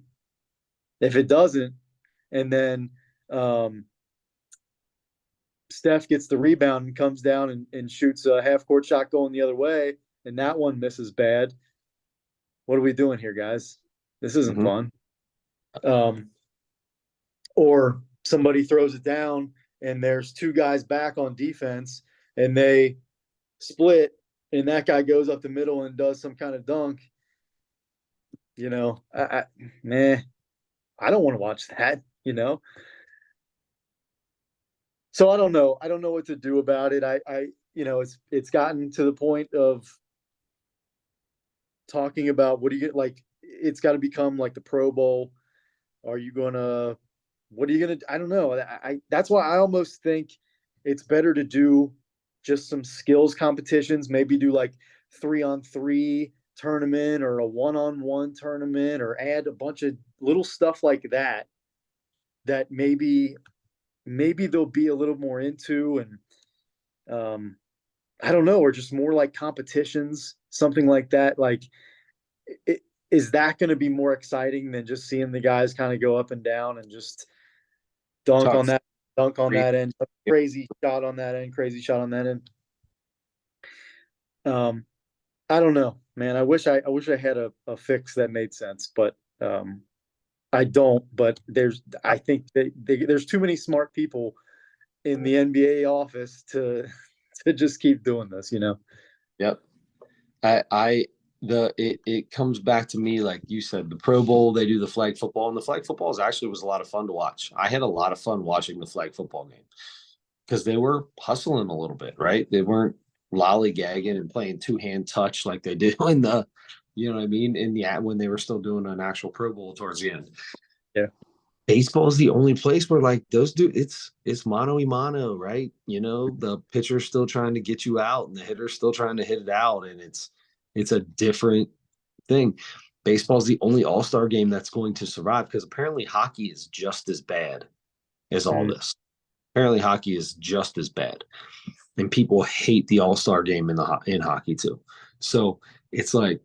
If it doesn't, and then Steph gets the rebound and comes down and shoots a half court shot going the other way, and that one misses bad. What are we doing here, guys? This isn't fun. Or somebody throws it down and there's two guys back on defense and they split and that guy goes up the middle and does some kind of dunk. I don't want to watch that, So I don't know. I don't know what to do about it. It's gotten to the point of talking about what do you get, like it's got to become like the Pro Bowl. What are you gonna I don't know. That's why I almost think it's better to do just some skills competitions, maybe do like 3-on-3 tournament or a 1-on-1 tournament, or add a bunch of little stuff like that maybe they'll be a little more into, and I don't know, or just more like competitions, something like that. Like, is that going to be more exciting than just seeing the guys kind of go up and down and just dunk on that end, crazy shot on that end, crazy shot on that end? I don't know, man. I wish I had a fix that made sense, but I don't. But I think that there's too many smart people in the NBA office to just keep doing this, Yep. It comes back to me, like you said, the Pro Bowl, they do the flag football, and the flag football was a lot of fun to watch. I had a lot of fun watching the flag football game because they were hustling a little bit, right? They weren't lollygagging and playing two-hand touch like they do in the, you know what I mean, in the when they were still doing an actual Pro Bowl towards the end. Yeah. Baseball is the only place where like those do it's mano y mano, right? You know, the pitcher's still trying to get you out and the hitter's still trying to hit it out, and it's a different thing. Baseball's the only all-star game that's going to survive because apparently hockey is just as bad as all Mhm. this. Apparently hockey is just as bad. And people hate the all-star game in hockey too. So it's like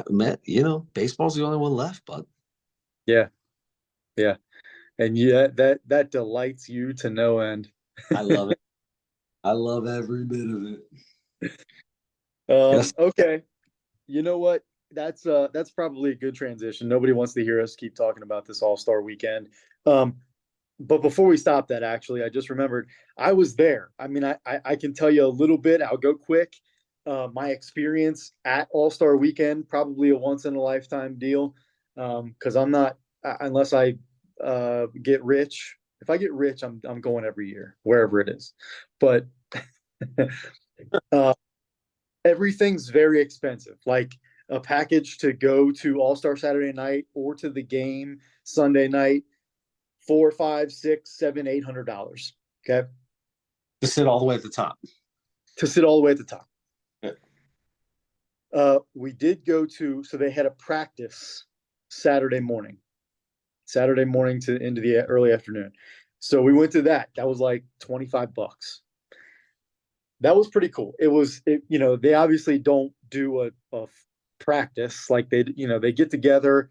Matt, you know, baseball's the only one left, but Yeah. Yeah. And yeah, that delights you to no end. I love it. I love every bit of it. Yes. Okay. You know what? That's probably a good transition. Nobody wants to hear us keep talking about this All-Star weekend. Um, but before we stop that, actually, I just remembered I was there. I mean, I can tell you a little bit. I'll go quick. My experience at All-Star weekend, probably a once in a lifetime deal. Because I'm not unless I get rich. If I get rich, I'm going every year, wherever it is. But uh, everything's very expensive. Like a package to go to All Star Saturday night or to the game Sunday night, four, five, six, seven, $800. Okay, To sit all the way at the top. to sit all the way at the top. Yeah. We did go to, so they had a practice Saturday morning, Saturday morning to into the early afternoon. So we went to that. That was like $25. That was pretty cool. They obviously don't do a practice like they get together.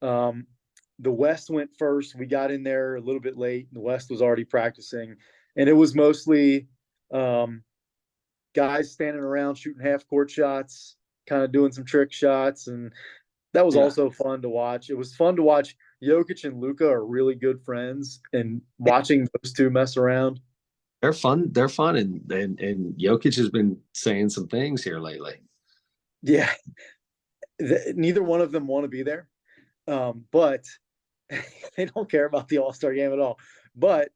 Um, the West went first. We got in there a little bit late. The West was already practicing, and it was mostly um, guys standing around shooting half court shots, kind of doing some trick shots, and that was Yeah. also fun to watch. It was fun to watch. Jokic and Luka are really good friends, and watching those two mess around. They're fun. They're fun. And Jokic has been saying some things here lately. Yeah, neither one of them want to be there, but they don't care about the All Star game at all. But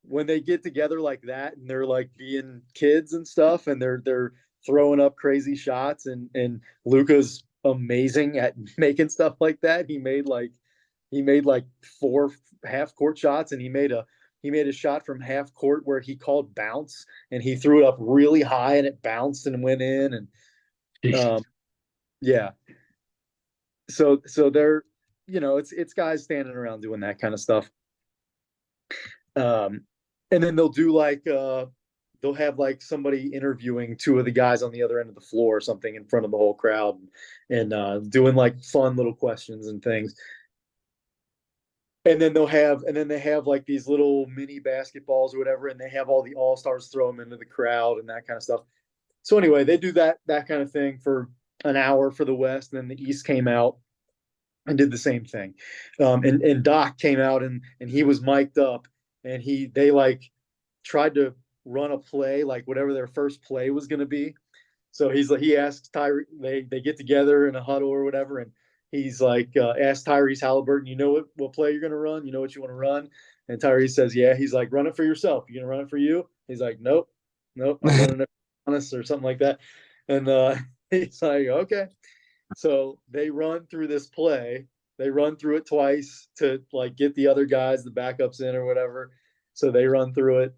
when they get together like that and they're like being kids and stuff, and they're throwing up crazy shots, and Luca's amazing at making stuff like that. He made like four half court shots, and he made a shot from half court where he called bounce, and he threw it up really high and it bounced and went in. And um, yeah, so they're it's guys standing around doing that kind of stuff. Um, and then they'll have like somebody interviewing two of the guys on the other end of the floor or something in front of the whole crowd, and doing like fun little questions and things. And then they have like these little mini basketballs or whatever, and they have all the all stars throw them into the crowd and that kind of stuff. So anyway, they do that kind of thing for an hour for the West, and then the East came out and did the same thing. And Doc came out, and he was mic'd up, and they like tried to run a play, like whatever their first play was going to be. So he asks Tyree, they get together in a huddle or whatever, and he's like, ask Tyrese Halliburton, you know what play you're going to run? You know what you want to run? And Tyrese says, yeah. He's like, run it for yourself. You going to run it for you? He's like, nope, nope, I'm running it for honest or something like that. And he's like, okay. So they run through this play. They run through it twice to like get the other guys, the backups in or whatever. So they run through it,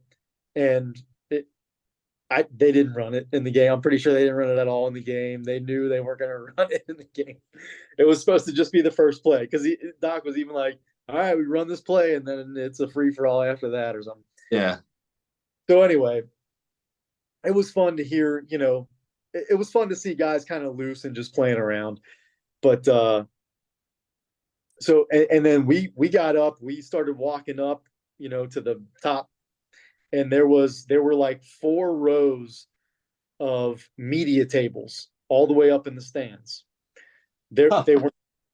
and they didn't run it in the game. I'm pretty sure they didn't run it at all in the game. They knew they weren't going to run it in the game. It was supposed to just be the first play because Doc was even like, "All right, we run this play, and then it's a free for all after that or something." Yeah. So anyway, it was fun to hear. It was fun to see guys kind of loose and just playing around. But and then we got up, we started walking up, to the top, and there were like four rows of media tables all the way up in the stands. There Huh.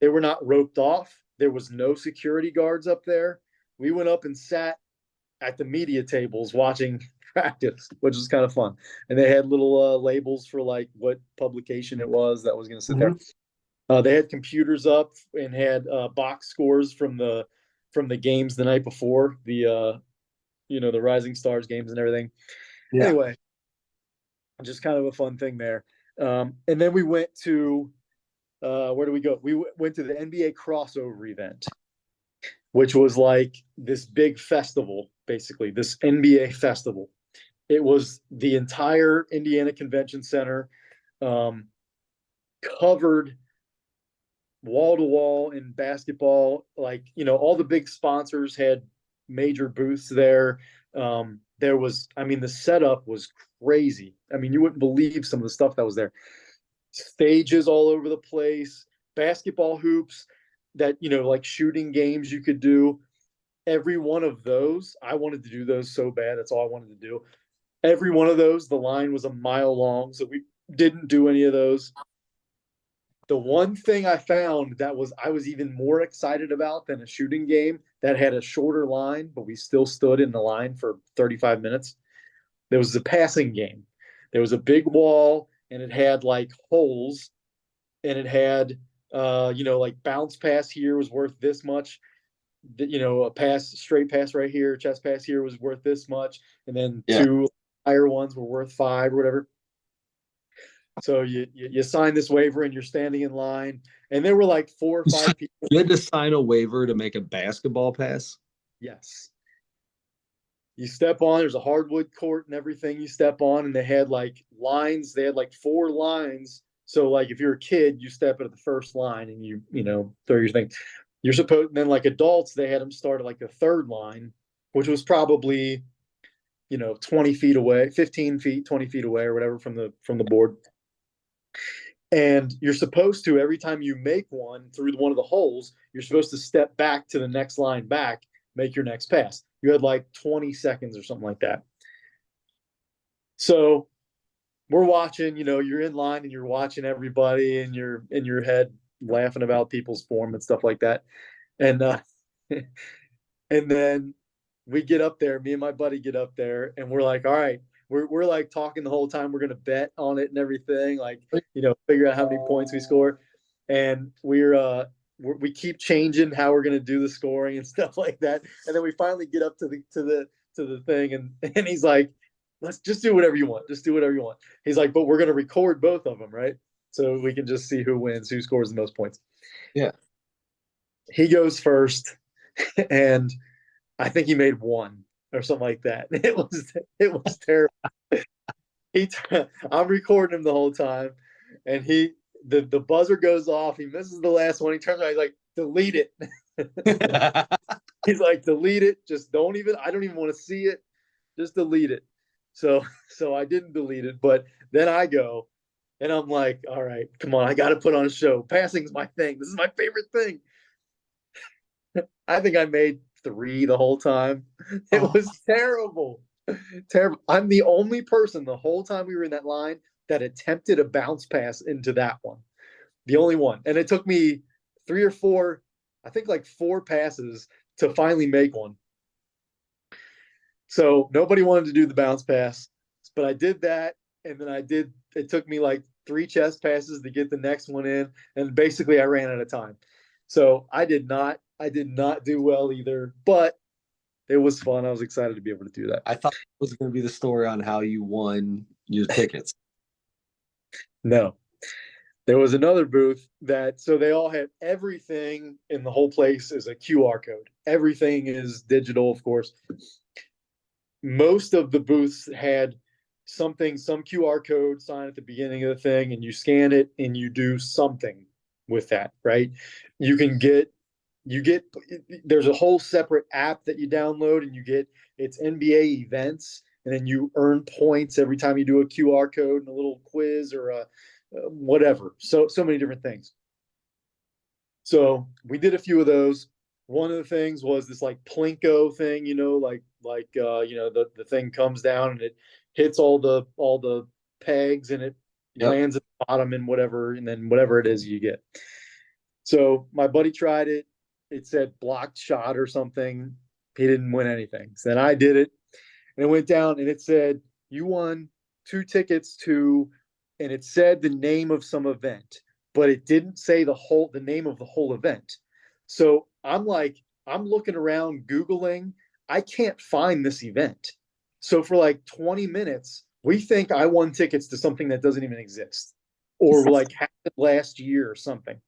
they were not roped off. There was no security guards up there. We went up and sat at the media tables watching practice, which was kind of fun. And they had little labels for like what publication it was that was going to sit there. Mhm. They had computers up and had box scores from the games the night before, the Rising Stars games and everything. Yeah. Anyway, just kind of a fun thing there. And then we went to where do we go? We went to the NBA crossover event, which was like this big festival, basically, this NBA festival. It was the entire Indiana Convention Center, um, covered wall to wall in basketball. Like, all the big sponsors had major booths there. There was, I mean, the setup was crazy. I mean, you wouldn't believe some of the stuff that was there. Stages all over the place, basketball hoops that, like shooting games you could do. Every one of those, I wanted to do those so bad. That's all I wanted to do. Every one of those, the line was a mile long. So we didn't do any of those. The one thing I found that I was even more excited about than a shooting game that had a shorter line, but we still stood in the line for 35 minutes. There was a passing game. There was a big wall and it had like holes, and it had like bounce pass here was worth this much. A straight pass right here, chest pass here was worth this much, and then Yeah. two higher ones were worth 5 or whatever. So you sign this waiver and you're standing in line, and there were like 4 or 5 people. You had to sign a waiver to make a basketball pass. Yes. You step on, there's a hardwood court and everything you step on, and they had like lines. They had like 4 lines. So like if you're a kid, you step at the first line and you throw your thing. You're supposed, and then like adults, they had them start at like the third line, which was probably 20 feet away, 15 feet, 20 feet away or whatever from the board. And you're supposed to, every time you make one through one of the holes, you're supposed to step back to the next line back, make your next pass. You had like 20 seconds or something like that. So we're watching, you're in line and you're watching everybody, and you're in your head laughing about people's form and stuff like that. And and then we get up there, me and my buddy get up there, and we're like, all right, we're like talking the whole time. We're gonna bet on it and everything, like, figure out how many points we score. And we keep changing how we're gonna do the scoring and stuff like that. And then we finally get up to the thing, and he's like, let's just do whatever you want. Just do whatever you want. He's like, but we're gonna record both of them, right? So we can just see who wins, who scores the most points. Yeah. He goes first, and I think he made 1 or something like that. It was terrible. I'm recording him the whole time, and the buzzer goes off. He misses the last one. He turns around. He's like, delete it. He's like, delete it. Just don't even. I don't even want to see it. Just delete it. So I didn't delete it, but then I go, and I'm like, all right, come on, I got to put on a show. Passing's my thing. This is my favorite thing. I think I made 3 the whole time. It was terrible. Terrible. I'm the only person the whole time we were in that line that attempted a bounce pass into that one. The only one. And it took me 3 or 4, I think like 4 passes to finally make one. So nobody wanted to do the bounce pass, but I did that. And then it took me like 3 chest passes to get the next one in. And basically I ran out of time. So I did not do well either, but it was fun. I was excited to be able to do that. I thought it was going to be the story on how you won your tickets. No, there was another booth so they all had everything in the whole place is a QR code. Everything is digital, of course. Most of the booths had some QR code sign at the beginning of the thing, and you scan it and you do something with that, right? There's a whole separate app that you download, and it's NBA events, and then you earn points every time you do a QR code and a little quiz or a whatever. So many different things. So we did a few of those. One of the things was this like plinko thing, the thing comes down and it hits all the pegs, and it lands at the bottom and whatever, and then whatever it is you get. So my buddy tried it. It said blocked shot or something. He didn't win anything. So then I did it, and it went down, and it said you won 2 tickets to, and it said the name of some event, but it didn't say the name of the whole event. So I'm looking around Googling. I can't find this event. So for like 20 minutes, we think I won tickets to something that doesn't even exist or like happened last year or something.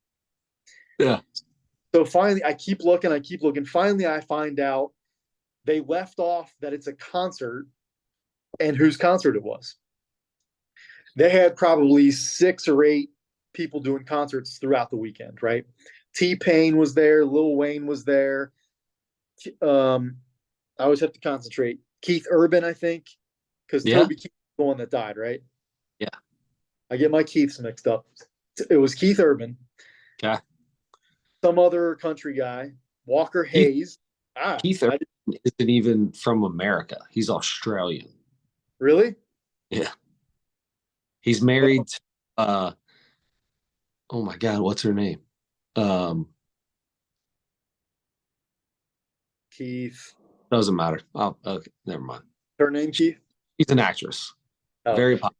Yeah. So finally, I keep looking, I keep looking. Finally, I find out they left off that it's a concert and whose concert it was. They had probably 6 or 8 people doing concerts throughout the weekend, right? T-Pain was there, Lil Wayne was there. Um, I always have to concentrate. Keith Urban, I think, because Yeah. Toby Keith was the one that died, right? Yeah. I get my Keiths mixed up. It was Keith Urban, Okay. some other country guy, Walker Keith, Hayes. Keith I Urban isn't even from America. He's Australian. really? Yeah. He's Oh, married to, oh my God, what's her name? Um, Keith. doesn't matter. Oh, okay, never mind. Her name Keith? She's an actress. Oh, Very popular.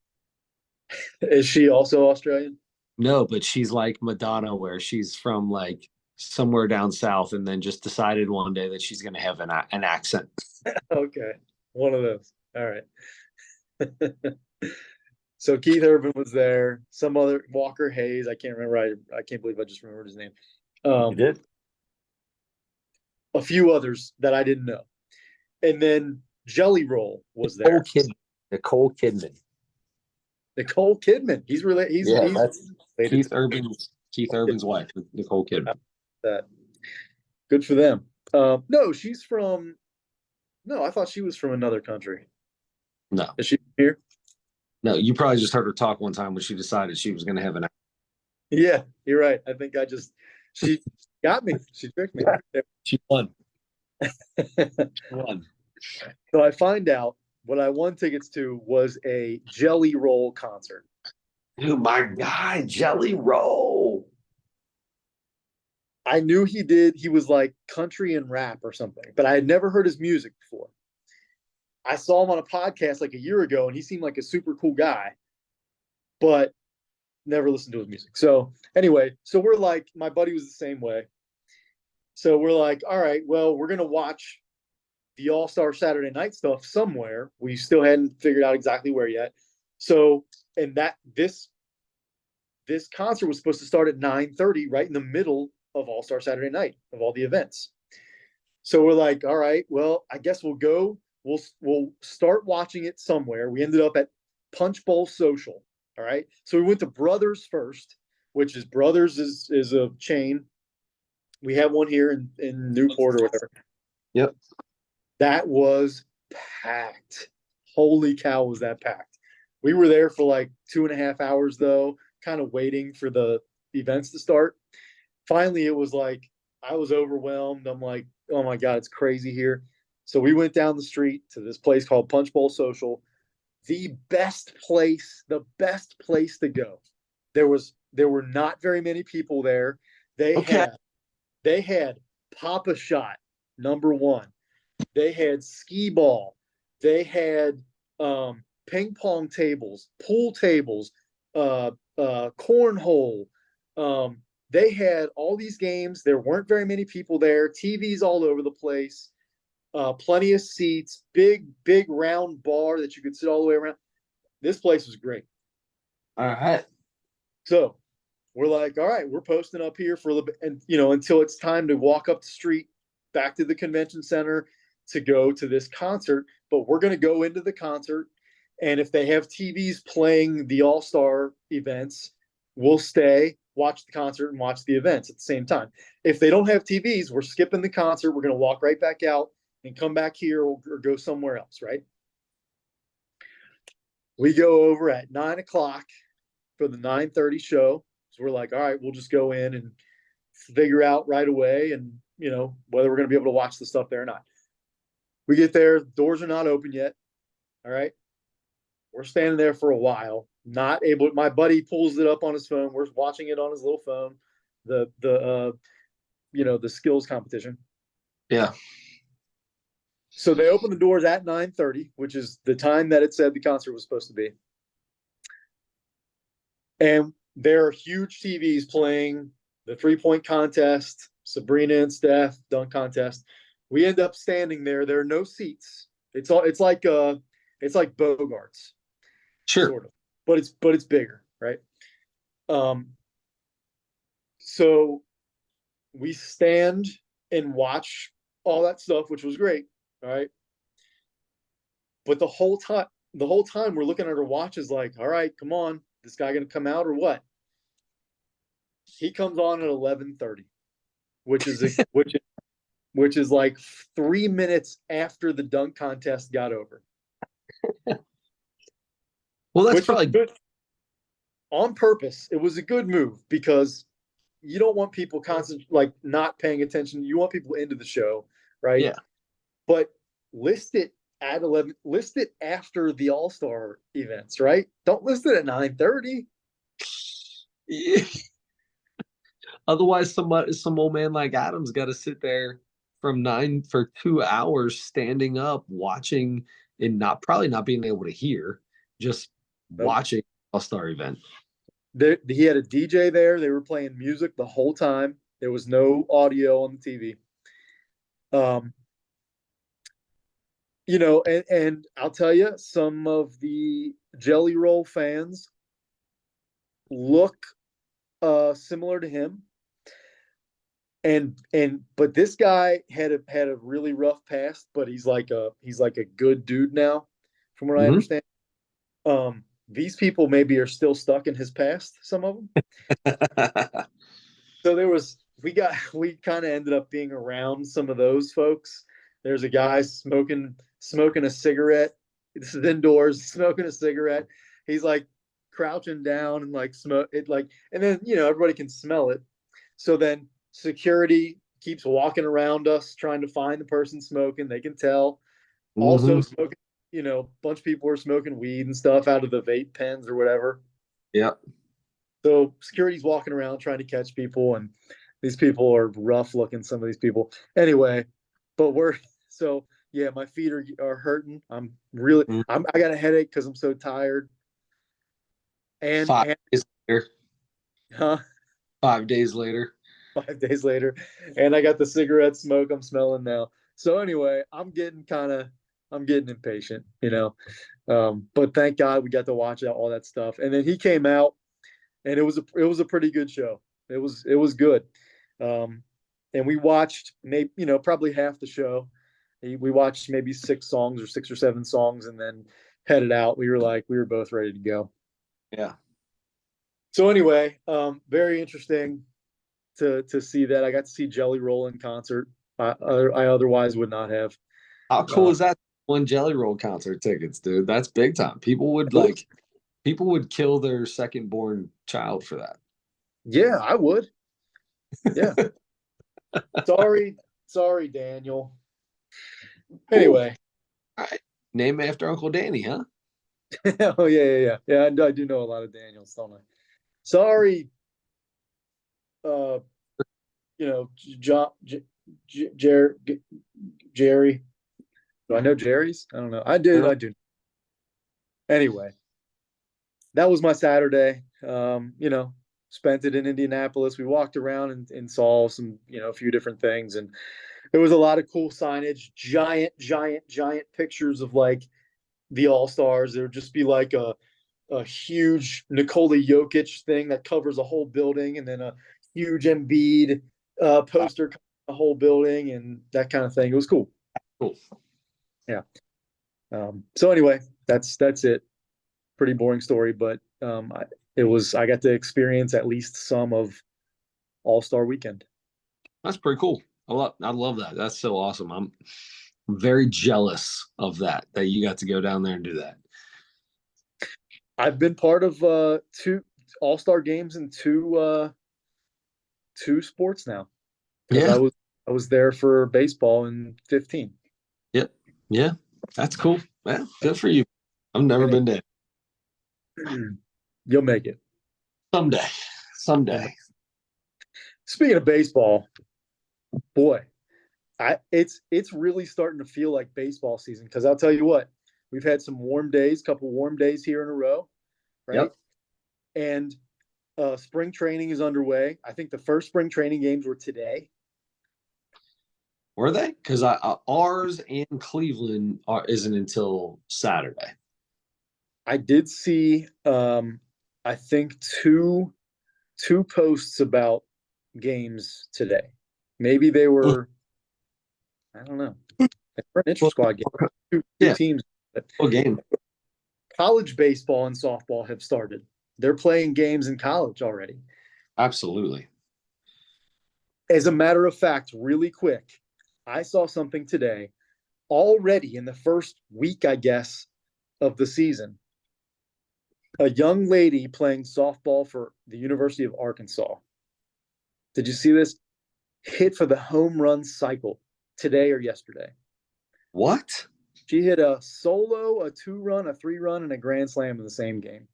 is she also Australian? No, but she's like Madonna, where she's from like somewhere down south, and then just decided one day that she's going to have an accent. Okay, one of those. All right. So Keith Urban was there. Some other Walker Hayes. I can't remember. I can't believe I just remembered his name. You did? A few others that I didn't know, and then Jelly Roll was Nicole there. Kidman. Nicole Kidman. Nicole Kidman. He's really Yeah, he's that's related Keith to Urban's Keith Urban's wife, Nicole Kidman. that. Good for them. No, she's from. No, I thought she was from another country. No, Is she here? no, you probably just heard her talk one time when she decided she was going to have an. Yeah, you're right. I think I just she got me. She tricked me. She won. She won. So I find out what I won tickets to was a Jelly Roll concert. Dude, my guy, Jelly Roll. I knew he was like country and rap or something, but I had never heard his music before. I saw him on a podcast like a year ago and he seemed like a super cool guy, but never listened to his music. So anyway, so we're like, my buddy was the same way. So we're like, all right, well, we're going to watch the All-Star Saturday Night stuff somewhere. We still hadn't figured out exactly where yet. So, and that this concert was supposed to start at 9:30, right in the middle of All-Star Saturday Night of all the events. So we're like, all right, well, I guess we'll go. We'll start watching it somewhere. We ended up at Punch Bowl Social. All right. So we went to Brothers first, which is Brothers is a chain. We have one here in Newport or whatever. Yep. That was packed. Holy cow, was that packed. We were there for like 2.5 hours though, kind of waiting for the events to start. Finally, it was like I was overwhelmed. I'm like, oh my God, it's crazy here. So we went down the street to this place called Punch Bowl Social. The best place to go. There were not very many people there. They Okay. had they had Papa Shot, number one. They had skee ball. They had ping pong tables, pool tables, cornhole. They had all these games. There weren't very many people there. TVs all over the place. Plenty of seats. Big round bar that you could sit all the way around. This place was great. All right. So we're like, all right, we're posting up here for a little bit, and until it's time to walk up the street back to the convention center to go to this concert. But we're going to go into the concert, and if they have TVs playing the All-Star events, we'll stay, watch the concert, and watch the events at the same time. If they don't have TVs, we're skipping the concert. We're going to walk right back out and come back here or go somewhere else, right? We go over at 9 o'clock for the 9:30 show. So we're like, all right, we'll just go in and figure out right away, and whether we're going to be able to watch the stuff there or not. We get there, doors are not open yet. All right, we're standing there for a while, not able. My buddy pulls it up on his phone. We're watching it on his little phone. The skills competition. Yeah. So they open the doors at 9:30, which is the time that it said the concert was supposed to be. And there are huge TVs playing the 3-point contest, Sabrina and Steph dunk contest. We end up standing there. There are no seats. It's like Bogarts, Sure. sort of, but it's bigger, right? Um, so we stand and watch all that stuff, which was great, all right. But the whole time we're looking at our watches, like, all right, come on, this guy gonna come out or what? He comes on at 11:30, which is which is like 3 minutes after the dunk contest got over, Well, that's which was probably good on purpose. It was a good move because you don't want people constant like not paying attention. You want people into the show, right? yeah. But list it at 11. List it after the All Star events, right? Don't list it at 9:30. Otherwise, some old man like Adam's got to sit there from 9 for 2 hours standing up, watching and not probably not being able to hear, just Nope. watching All-Star event. He had a DJ there. They were playing music the whole time. There was no audio on the TV. Um, and I'll tell you, some of the Jelly Roll fans look similar to him. And but this guy had a really rough past, but he's like a good dude now, from what I Hmm. understand. These people maybe are still stuck in his past, some of them. So we kind of ended up being around some of those folks. There's a guy smoking a cigarette. This is indoors, smoking a cigarette. He's like crouching down and like smoke it, like, and then everybody can smell it. So then security keeps walking around us trying to find the person smoking. They can tell. Also Hmm. smoking, a bunch of people are smoking weed and stuff out of the vape pens or whatever. Yep. So security's walking around trying to catch people, and these people are rough looking. Some of these people, anyway. But so yeah, my feet are hurting. I got a headache because I'm so tired. And Five and days later. huh, 5 days later. 5 days later, and I got the cigarette smoke I'm smelling now. So anyway, I'm getting impatient. But thank God we got to watch all that stuff. And then he came out, and it was a pretty good show. It was good. Um, and we watched maybe probably half the show. We watched maybe 6 songs or 6 or 7 songs, and then headed out. We were both ready to go. Yeah. So anyway, very interesting to see that. I got to see Jelly Roll in concert. I otherwise would not have. How cool Uh, is that? One Jelly Roll concert tickets, dude. That's big time. People would kill their second born child for that. yeah, I would. Yeah. Sorry, sorry, Daniel. Cool. Anyway. All right. Name after Uncle Danny, huh? Oh yeah, yeah, yeah. Yeah, I do know a lot of Daniels, don't I? Sorry, uh, John, Jerry. Do I know Jerry's? I don't know. I do. No. I do. Anyway, that was my Saturday. Spent it in Indianapolis. We walked around and saw some, a few different things, and there was a lot of cool signage, giant, giant, giant pictures of like the All Stars. There would just be like a huge Nikola Jokic thing that covers a whole building, and then a huge Embiid poster covering the whole building, and that kind of thing. It was cool. Cool. Yeah. So anyway, that's it. Pretty boring story, but I got to experience at least some of All Star Weekend. That's pretty cool. I love that. That's so awesome. I'm very jealous of that you got to go down there and do that. I've been part of two All Star games in two sports now because Yeah. I was there for baseball in 15. Yep. Yeah. That's cool. Yeah. Good for you. I've never Anyway, been there. you'll make it. Someday. You'll make Someday. it. Speaking of baseball, boy, it's really starting to feel like baseball season because I'll tell you what, we've had some warm days, couple warm days here in a row, right? Yep. And spring training is underway. I think the first spring training games were today. Were they? Because ours in Cleveland isn't until Saturday. I did see I think two posts about games today. Maybe they were, I don't know. They were an inter Well, squad game. Two yeah, teams. full game. College baseball and softball have started. They're playing games in college already. Absolutely. As a matter of fact, really quick, I saw something today already in the first week, I guess, of the season. A young lady playing softball for the University of Arkansas. Did you see this? Hit for the home run cycle today or yesterday. What? She hit a solo, a 2-run, a 3-run, and a grand slam in the same game.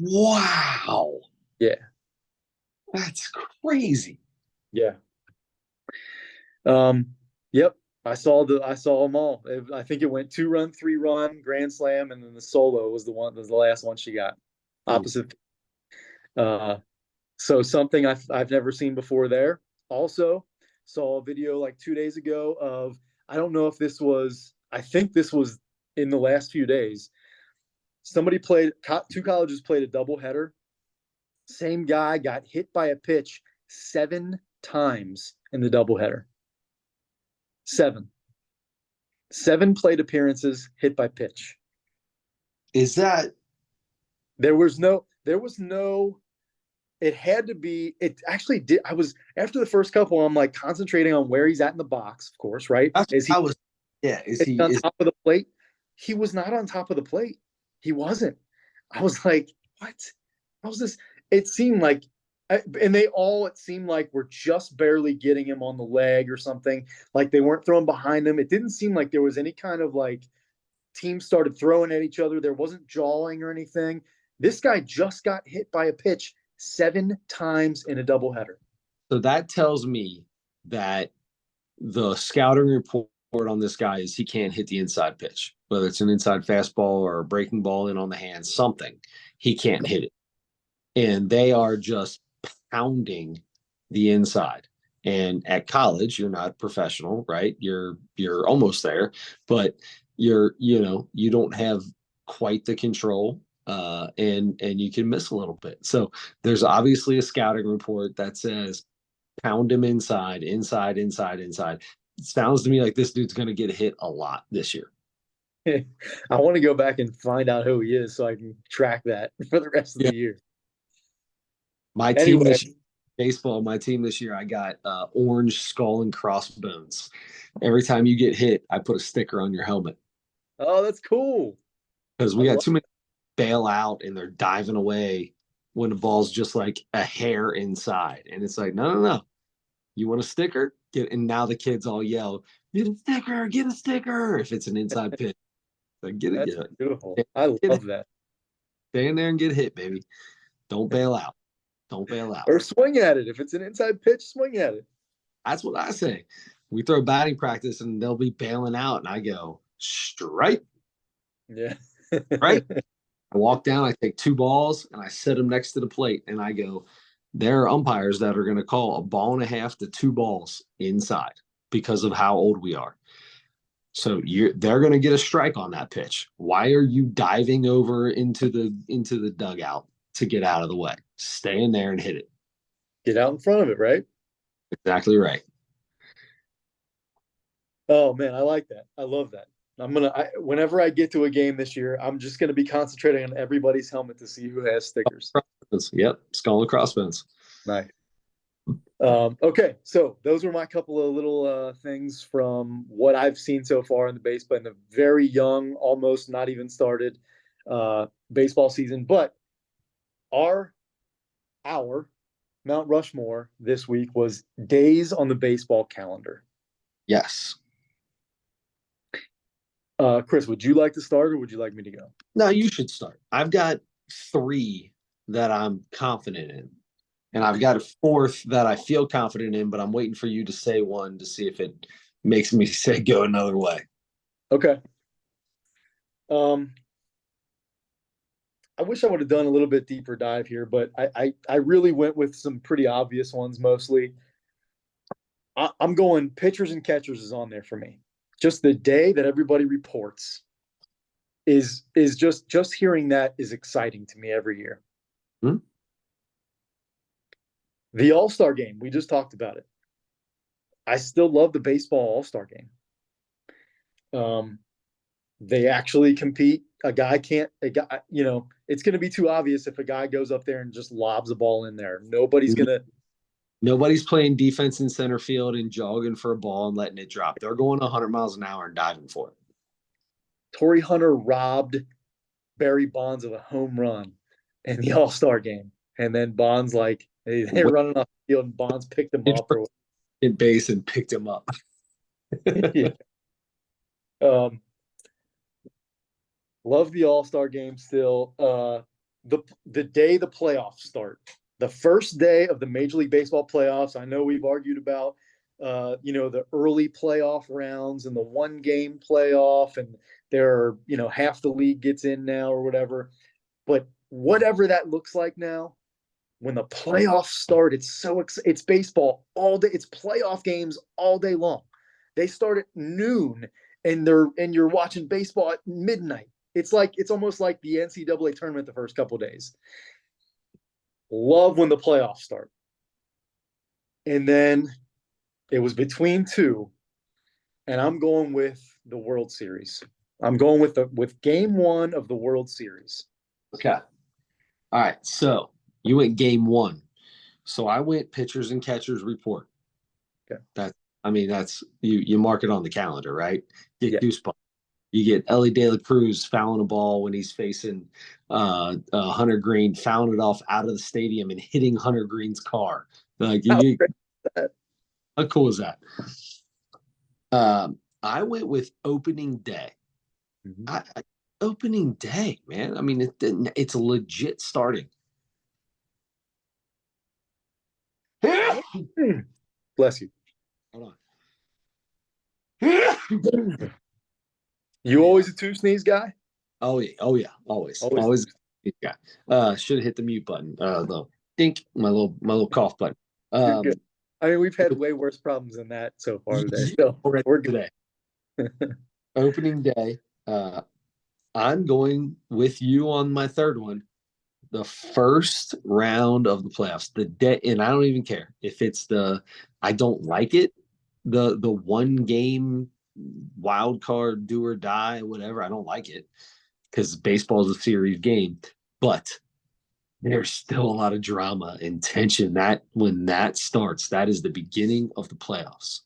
Wow. Yeah. That's crazy. Yeah. Um, yep. I saw them all. I think it went 2-run, 3-run, grand slam, and then the solo was the last one she got. Opposite. Uh, so something I've never seen before there. Also, saw a video like 2 days ago of, I don't know if this was, I think this was in the last few days. Somebody played, two colleges played a doubleheader. Same guy got hit by a pitch 7 times in the doubleheader. Seven. 7 plate appearances hit by pitch. Is that There was no, it had to be, it actually did. I was, after the first couple, I'm like concentrating on where he's at in the box, of course, right? that's I was yeah, Is he on top of the plate? He was not on top of the plate. He wasn't. I was like, what? How was this? It seemed like, and they all, it seemed like were just barely getting him on the leg or something. Like they weren't throwing behind him. It didn't seem like there was any kind of like teams started throwing at each other. There wasn't jawing or anything. This guy just got hit by a pitch 7 times in a doubleheader. so that tells me that the scouting report on this guy is he can't hit the inside pitch, whether it's an inside fastball or a breaking ball in on the hand, something. He can't hit it. And they are just pounding the inside. And at college, you're not professional, right? You're almost there, but you don't have quite the control, and you can miss a little bit. So there's obviously a scouting report that says pound him inside, inside, inside, inside. It sounds to me like this dude's going to get hit a lot this year. I want to go back and find out who he is so I can track that for the rest of Yeah. the year. My team Anyway, this baseball, my team this year, I got orange skull and crossbones. Every time you get hit, I put a sticker on your helmet oh, that's cool. because I we got love. too many bail out and they're diving away when the ball's just like a hair inside. And it's like, no, no, no. You want a sticker? And now the kids all yell, get a sticker, get a sticker. If it's an inside pitch, like, get it, That's get it. beautiful. I Get it. love that. Stay in there and get hit, baby. Don't bail out. Don't bail out. Or swing at it if it's an inside pitch. Swing at it. That's what I say. We throw batting practice and they'll be bailing out, and I go, strike, Yeah. right? I walk down, I take 2 balls, and I set them next to the plate, and I go, there are umpires that are going to call a ball and a half to 2 balls inside because of how old we are. So they're going to get a strike on that pitch. Why are you diving over into the dugout to get out of the way? Stay in there and hit it. Get out in front of it, right? Exactly right. Oh man, I like that. I love that. Whenever I get to a game this year, I'm just gonna be concentrating on everybody's helmet to see who has stickers. Yep, skull and crossbones. Nice. Okay, so those were my couple of little things from what I've seen so far in the baseball in the very young, almost not even started baseball season. But our our Mount Rushmore this week was days on the baseball calendar. Yes. Chris, would you like to start or would you like me to go? No, you should start. I've got 3 that I'm confident in, and I've got a 4th that I feel confident in, but I'm waiting for you to say one to see if it makes me say go another way. Okay. I wish I would have done a little bit deeper dive here, but I really went with some pretty obvious ones mostly. I'm going pitchers and catchers is on there for me. Just the day that everybody reports is just hearing that is exciting to me every year. Hmm? The All-Star game, we just talked about it. I still love the baseball All-Star game. They actually compete. A guy, it's going to be too obvious if a guy goes up there and just lobs a ball in there. Nobody's playing defense in center field and jogging for a ball and letting it drop. They're going 100 miles an hour and diving for it. Torrey Hunter robbed Barry Bonds of a home run in the All-Star game. And then Bonds, they're running off the field and Bonds picked him up. In base and picked him up. Yeah. Love the All-Star game still. The day the playoffs start, the first day of the Major League Baseball playoffs. I know we've argued about the early playoff rounds and the one game playoff, and there are half the league gets in now or whatever. But whatever that looks like now, when the playoffs start, it's baseball all day. It's playoff games all day long. They start at noon, and you're watching baseball at midnight. It's almost like the NCAA tournament the first couple of days. Love when the playoffs start. And then it was between two, and I'm going with the World Series. I'm going with game one of the World Series. Okay. All right. So you went game one. So I went pitchers and catchers report. Okay. That's you mark it on the calendar, right? Get goosebumps. You get Ellie De La Cruz fouling a ball when he's facing Hunter Green, fouling it off out of the stadium and hitting Hunter Green's car. Like how cool is that? I went with opening day. Mm-hmm. Opening day, man. I mean, it's legit starting. Bless you. Hold on. You always a two sneeze guy? Oh yeah, always guy. Should have hit the mute button. The dink, my little cough button. You're good. I mean, we've had way worse problems than that so far today. So we're good today. Opening day. I'm going with you on my third one. The first round of the playoffs, the day, and I don't even care if it's I don't like it. The one game wild card do or die, whatever. I don't like it because baseball is a series game, but there's still a lot of drama and tension. That when that starts, that is the beginning of the playoffs.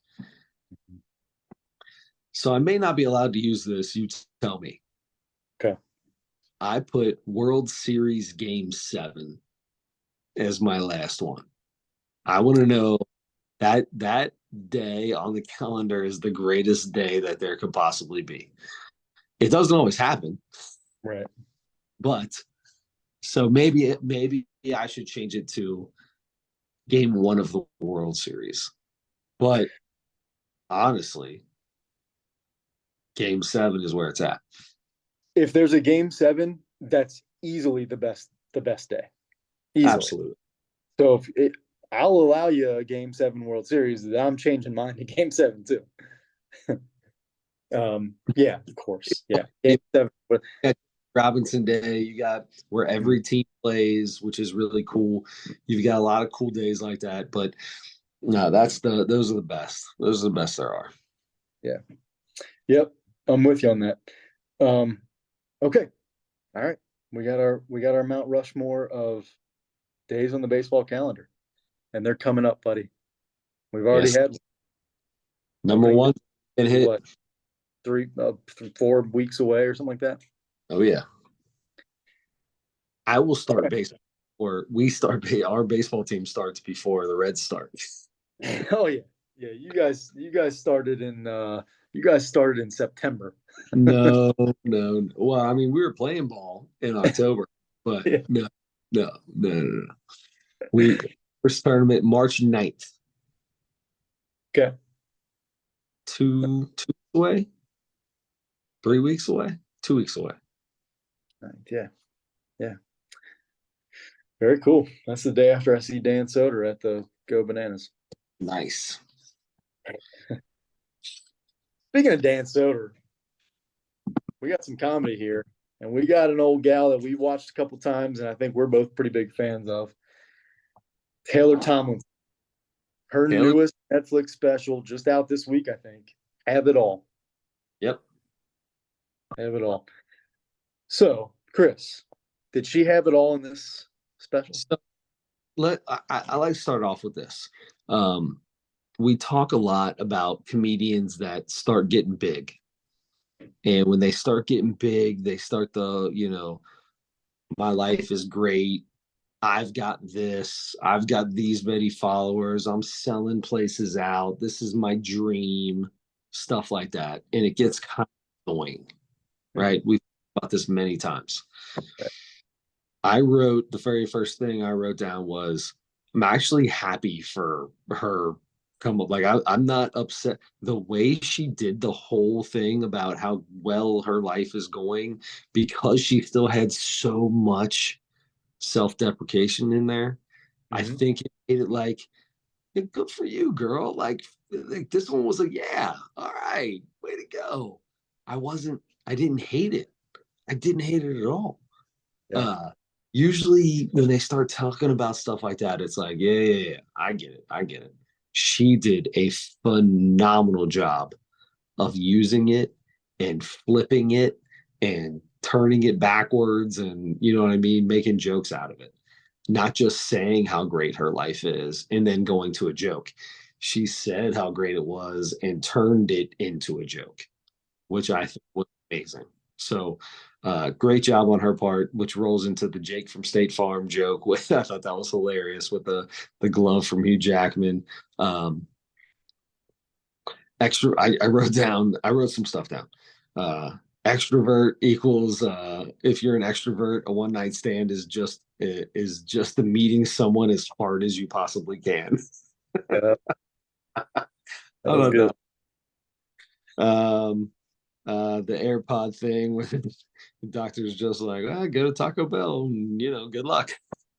So I may not be allowed to use this. You tell me. Okay. I put World Series Game 7 as my last one. I want to know that day on the calendar is the greatest day that there could possibly be. It doesn't always happen. Right. But so maybe I should change it to game 1 of the World Series. But honestly, game 7 is where it's at. If there's a game 7, that's easily the best day. Easily. Absolutely. So I'll allow you a game 7 World Series. I'm changing mine to game 7 too. Yeah, of course. Yeah. Game 7. Robinson Day, you got where every team plays, which is really cool. You've got a lot of cool days like that, but no, those are the best. Those are the best there are. Yeah. Yep. I'm with you on that. Okay. All right. We got our Mount Rushmore of days on the baseball calendar, and they're coming up, buddy. We've already had number one and hit what 4 weeks away or something like that. Oh yeah. I will start baseball, or we start. Our baseball team starts before the Reds start. Oh yeah, yeah. You guys started in September. No. Well, I mean, we were playing ball in October, but yeah. No. We first tournament March 9th. Okay. 2 weeks away. 3 weeks away. 2 weeks away. Yeah. Very cool. That's the day after I see Dan Soder at the Go Bananas. Nice. Speaking of Dan Soder, we got some comedy here, and we got an old gal that we watched a couple times, and I think we're both pretty big fans of. Taylor Tomlinson. Her Taylor. newest Netflix special just out this week, I think. Have it all. Yep. Have it all. So, Chris, did she have it all in this special? So I like to start off with this. Um, we talk a lot about comedians that start getting big. And when they start getting big, they start my life is great. I've got this. I've got these many followers. I'm selling places out. This is my dream, stuff like that. And it gets kind of annoying, right? We've talked about this many times. I wrote the very first thing I wrote down was I'm actually happy for her come up. Like I'm not upset. The way she did the whole thing about how well her life is going because she still had so much self-deprecation in there. I Mm-hmm. think it made it like, "Yeah, good for you, girl." Like this one was like, yeah, all right, way to go. I didn't hate it. I didn't hate it at all. Yeah. uh Usually when they start talking about stuff like that, it's like, yeah, yeah, yeah, I get it. She did a phenomenal job of using it and flipping it and turning it backwards, and you know what I mean, making jokes out of it, not just saying how great her life is and then going to a joke. She said how great it was and turned it into a joke, which I think was amazing. So, great job on her part, which rolls into the Jake from State Farm joke. With I thought that was hilarious with the glove from Hugh Jackman. Um, I wrote some stuff down. Extrovert equals if you're an extrovert, a one night stand is just the meeting someone as hard as you possibly can. Yeah, that How was about good. that? Um, the AirPod thing where the doctor's just like, go to Taco Bell and good luck.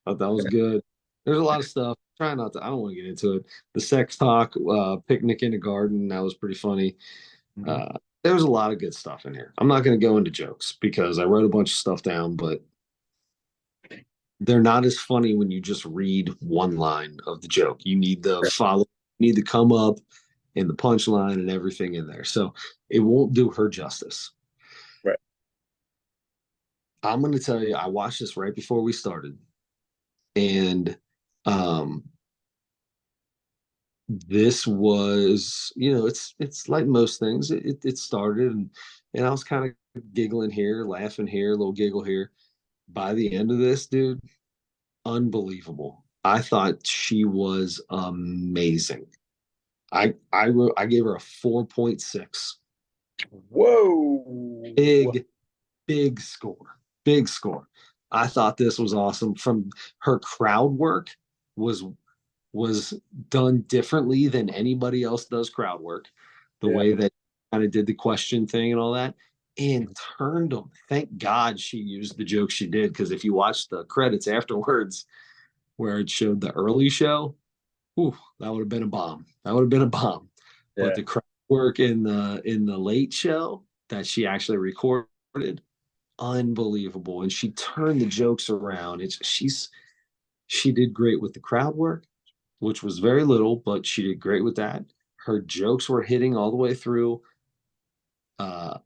Thought that was good. There's a lot of stuff. Try not to. I don't want to get into it. The sex talk, picnic in the garden. That was pretty funny. Mm-hmm. There's a lot of good stuff in here. I'm not going to go into jokes because I wrote a bunch of stuff down, but they're not as funny when you just read one line of the joke. You need the follow, you need to come up and the punchline and everything in there. So it won't do her justice. Right. I'm going to tell you, I watched this right before we started, and um, this was, it's like most things. It started, and I was kind of giggling here, laughing here, a little giggle here. By the end of this, dude, unbelievable. I thought she was amazing. I gave her a 4.6. Whoa. Big, big score. Big score. I thought this was awesome. From her crowd work was was done differently than anybody else does crowd work. The Yeah. way that kind of did the question thing and all that, and turned them. Thank God she used the joke she did, because if you watch the credits afterwards, where it showed the early show, ooh, that would have been a bomb. That would have been a bomb. But Yeah. the crowd work in the late show that she actually recorded, unbelievable. And she turned the jokes around. She did great with the crowd work, which was very little, but she did great with that. Her jokes were hitting all the way through. Uh,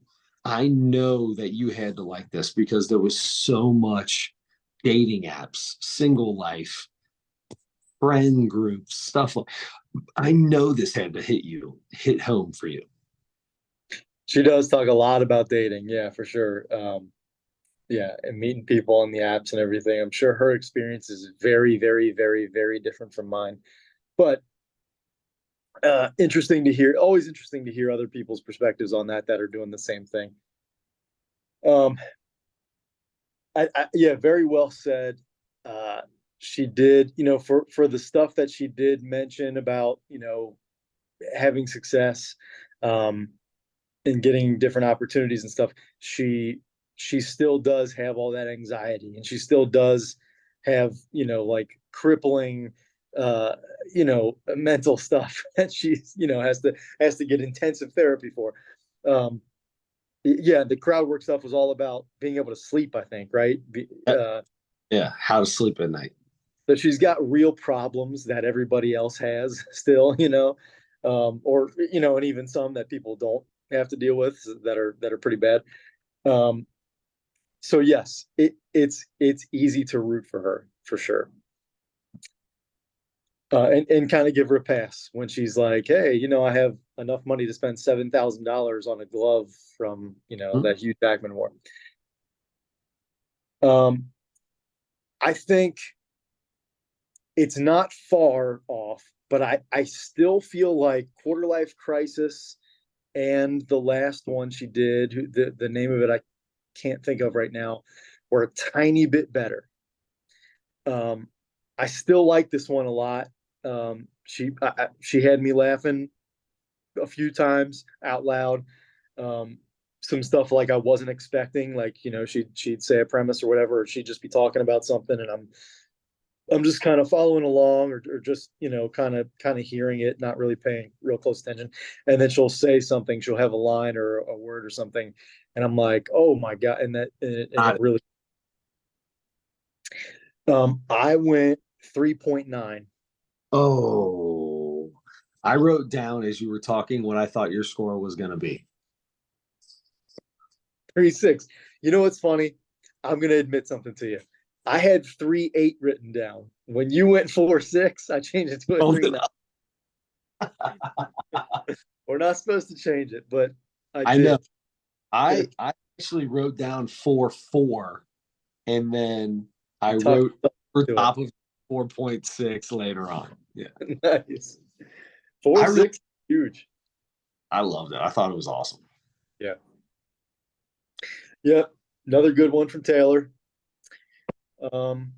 I know that you had to like this because there was so much dating apps, single life, friend groups, stuff like. I know this had to hit home for you. She does talk a lot about dating. Yeah, for sure. Yeah, and meeting people on the apps and everything. I'm sure her experience is very, very, very, very different from mine. But interesting to hear. Always interesting to hear other people's perspectives on that are doing the same thing. Um, yeah, very well said. Uh, she did, for the stuff that she did mention about, having success, um, and getting different opportunities and stuff. She still does have all that anxiety, and she still does have, like crippling uh, mental stuff that she's, has to get intensive therapy for. Um, yeah, the crowd work stuff was all about being able to sleep, I think, right? Yeah, how to sleep at night. So she's got real problems that everybody else has still, or and even some that people don't have to deal with that are pretty bad. Um, so yes, it's easy to root for her for sure. And kind of give her a pass when she's like, hey, I have enough money to spend $7,000 on a glove from, Hmm? that Hugh Jackman wore. Um, I think it's not far off, but I still feel like Quarter Life Crisis and the last one she did, the name of it I can't think of right now, were a tiny bit better. Um, I still like this one a lot. She had me laughing a few times out loud. Um, some stuff like I wasn't expecting, like she'd say a premise or whatever, or she'd just be talking about something, and I'm just kind of following along, or just kind of hearing it, not really paying real close attention, and then she'll say something, she'll have a line or a word or something, and I'm like, oh my god, and it really. I went 3.9. Oh, I wrote down as you were talking what I thought your score was going to be. 3.6. You know what's funny? I'm gonna admit something to you. I had 3.8 written down. When you went 4.6, I changed it to a Bumped 3.9. it up. We're not supposed to change it, but I I know. did. I actually wrote down 4.4, and then I You talked wrote over to top of 4.6 later on. Yeah, it. Nice. Four I really six, huge. I loved it. I thought it was awesome. Yeah. Yeah. Another good one from Taylor. Um,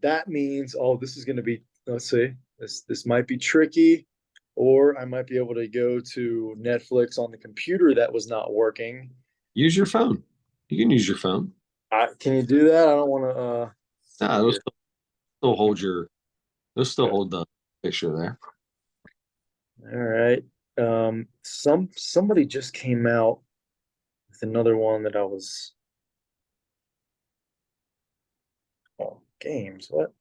that means, oh, this is going to be, let's see, this might be tricky, or I might be able to go to Netflix on the computer that was not working. Use your phone. You can use your phone. Can you do that? I don't want to Nah, see it'll here. still hold your. It'll still Okay. hold the picture there. All right. Somebody just came out with another one that I was, oh, games. What?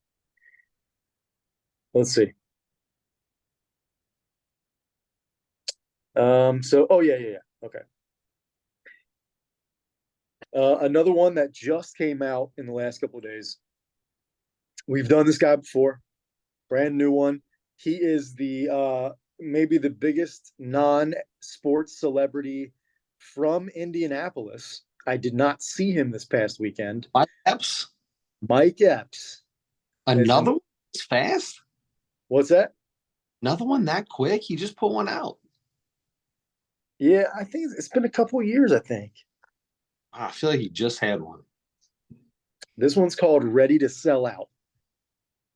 Let's see. Oh yeah, yeah, yeah. Okay. Another one that just came out in the last couple of days. We've done this guy before, brand new one. He is the maybe the biggest non-sports celebrity from Indianapolis. I did not see him this past weekend. My apps. Mike Epps has been. Another one is fast. What's that? Another one that quick. He just put one out. Yeah, I think it's been a couple of years. I think I feel like he just had one. this one's called "Ready to Sell Out."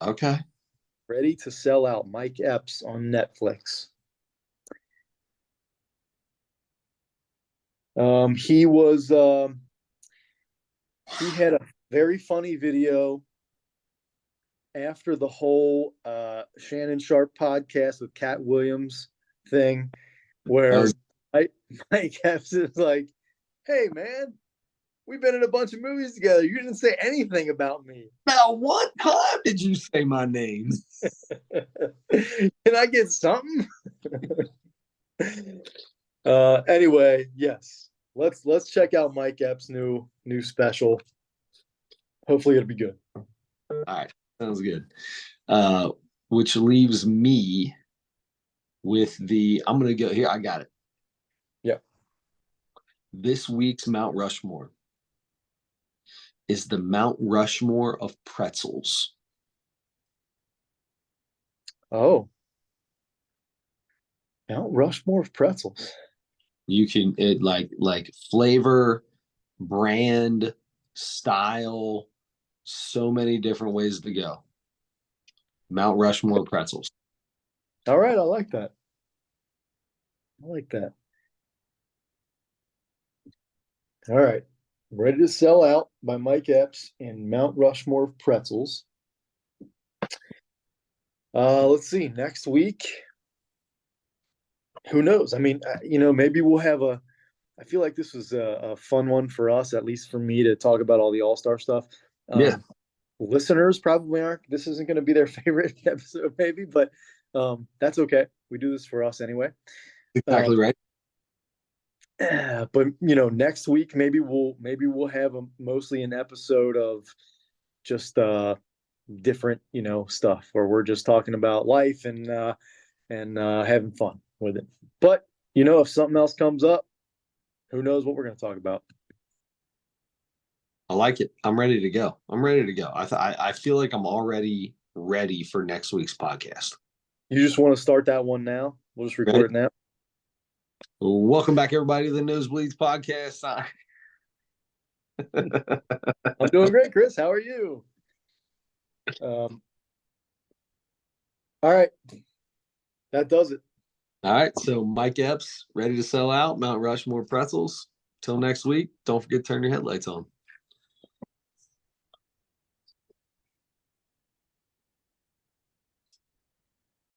Okay. Ready to Sell Out. Mike Epps on Netflix. He was. He had a very funny video after the whole Shannon Sharp podcast with Cat Williams thing, Oh, where Mike, Mike Epps is like, "Hey man, we've been in a bunch of movies together. You didn't say anything about me. now, what time did you say my name? Can I get something?" Anyway, yes. Let's check out Mike Epps' new special. Hopefully it'll be good. All right. Sounds good. Uh, which leaves me with I'm going to go here. I got it. Yeah. This week's Mount Rushmore is the Mount Rushmore of pretzels. Oh, Mount Rushmore of pretzels. You can it like flavor, brand, style, so many different ways to go. Mount Rushmore pretzels. All right, I like that. I like that. All right. Ready to Sell Out by Mike Epps and Mount Rushmore of Pretzels. Let's see. Next week, who knows? I mean, maybe we'll have a. I feel like this was a fun one for us, at least for me, to talk about all the All-Star stuff. Yeah, Listeners probably aren't. This isn't going to be their favorite episode, maybe, but that's okay. We do this for us anyway. exactly Um, right. but next week maybe we'll have mostly an episode of just different stuff where we're just talking about life and having fun with it. But if something else comes up, who knows what we're going to talk about. I like it. I'm ready to go. I'm ready to go. I feel like I'm already ready for next week's podcast. You just want to start that one now? We'll just Ready? record it now. Welcome back, everybody, to the Nosebleeds podcast. I'm doing great, Chris. How are you? All right, that does it. All right, so Mike Epps ready to sell out Mount Rushmore pretzels. Till next week, don't forget to turn your headlights on.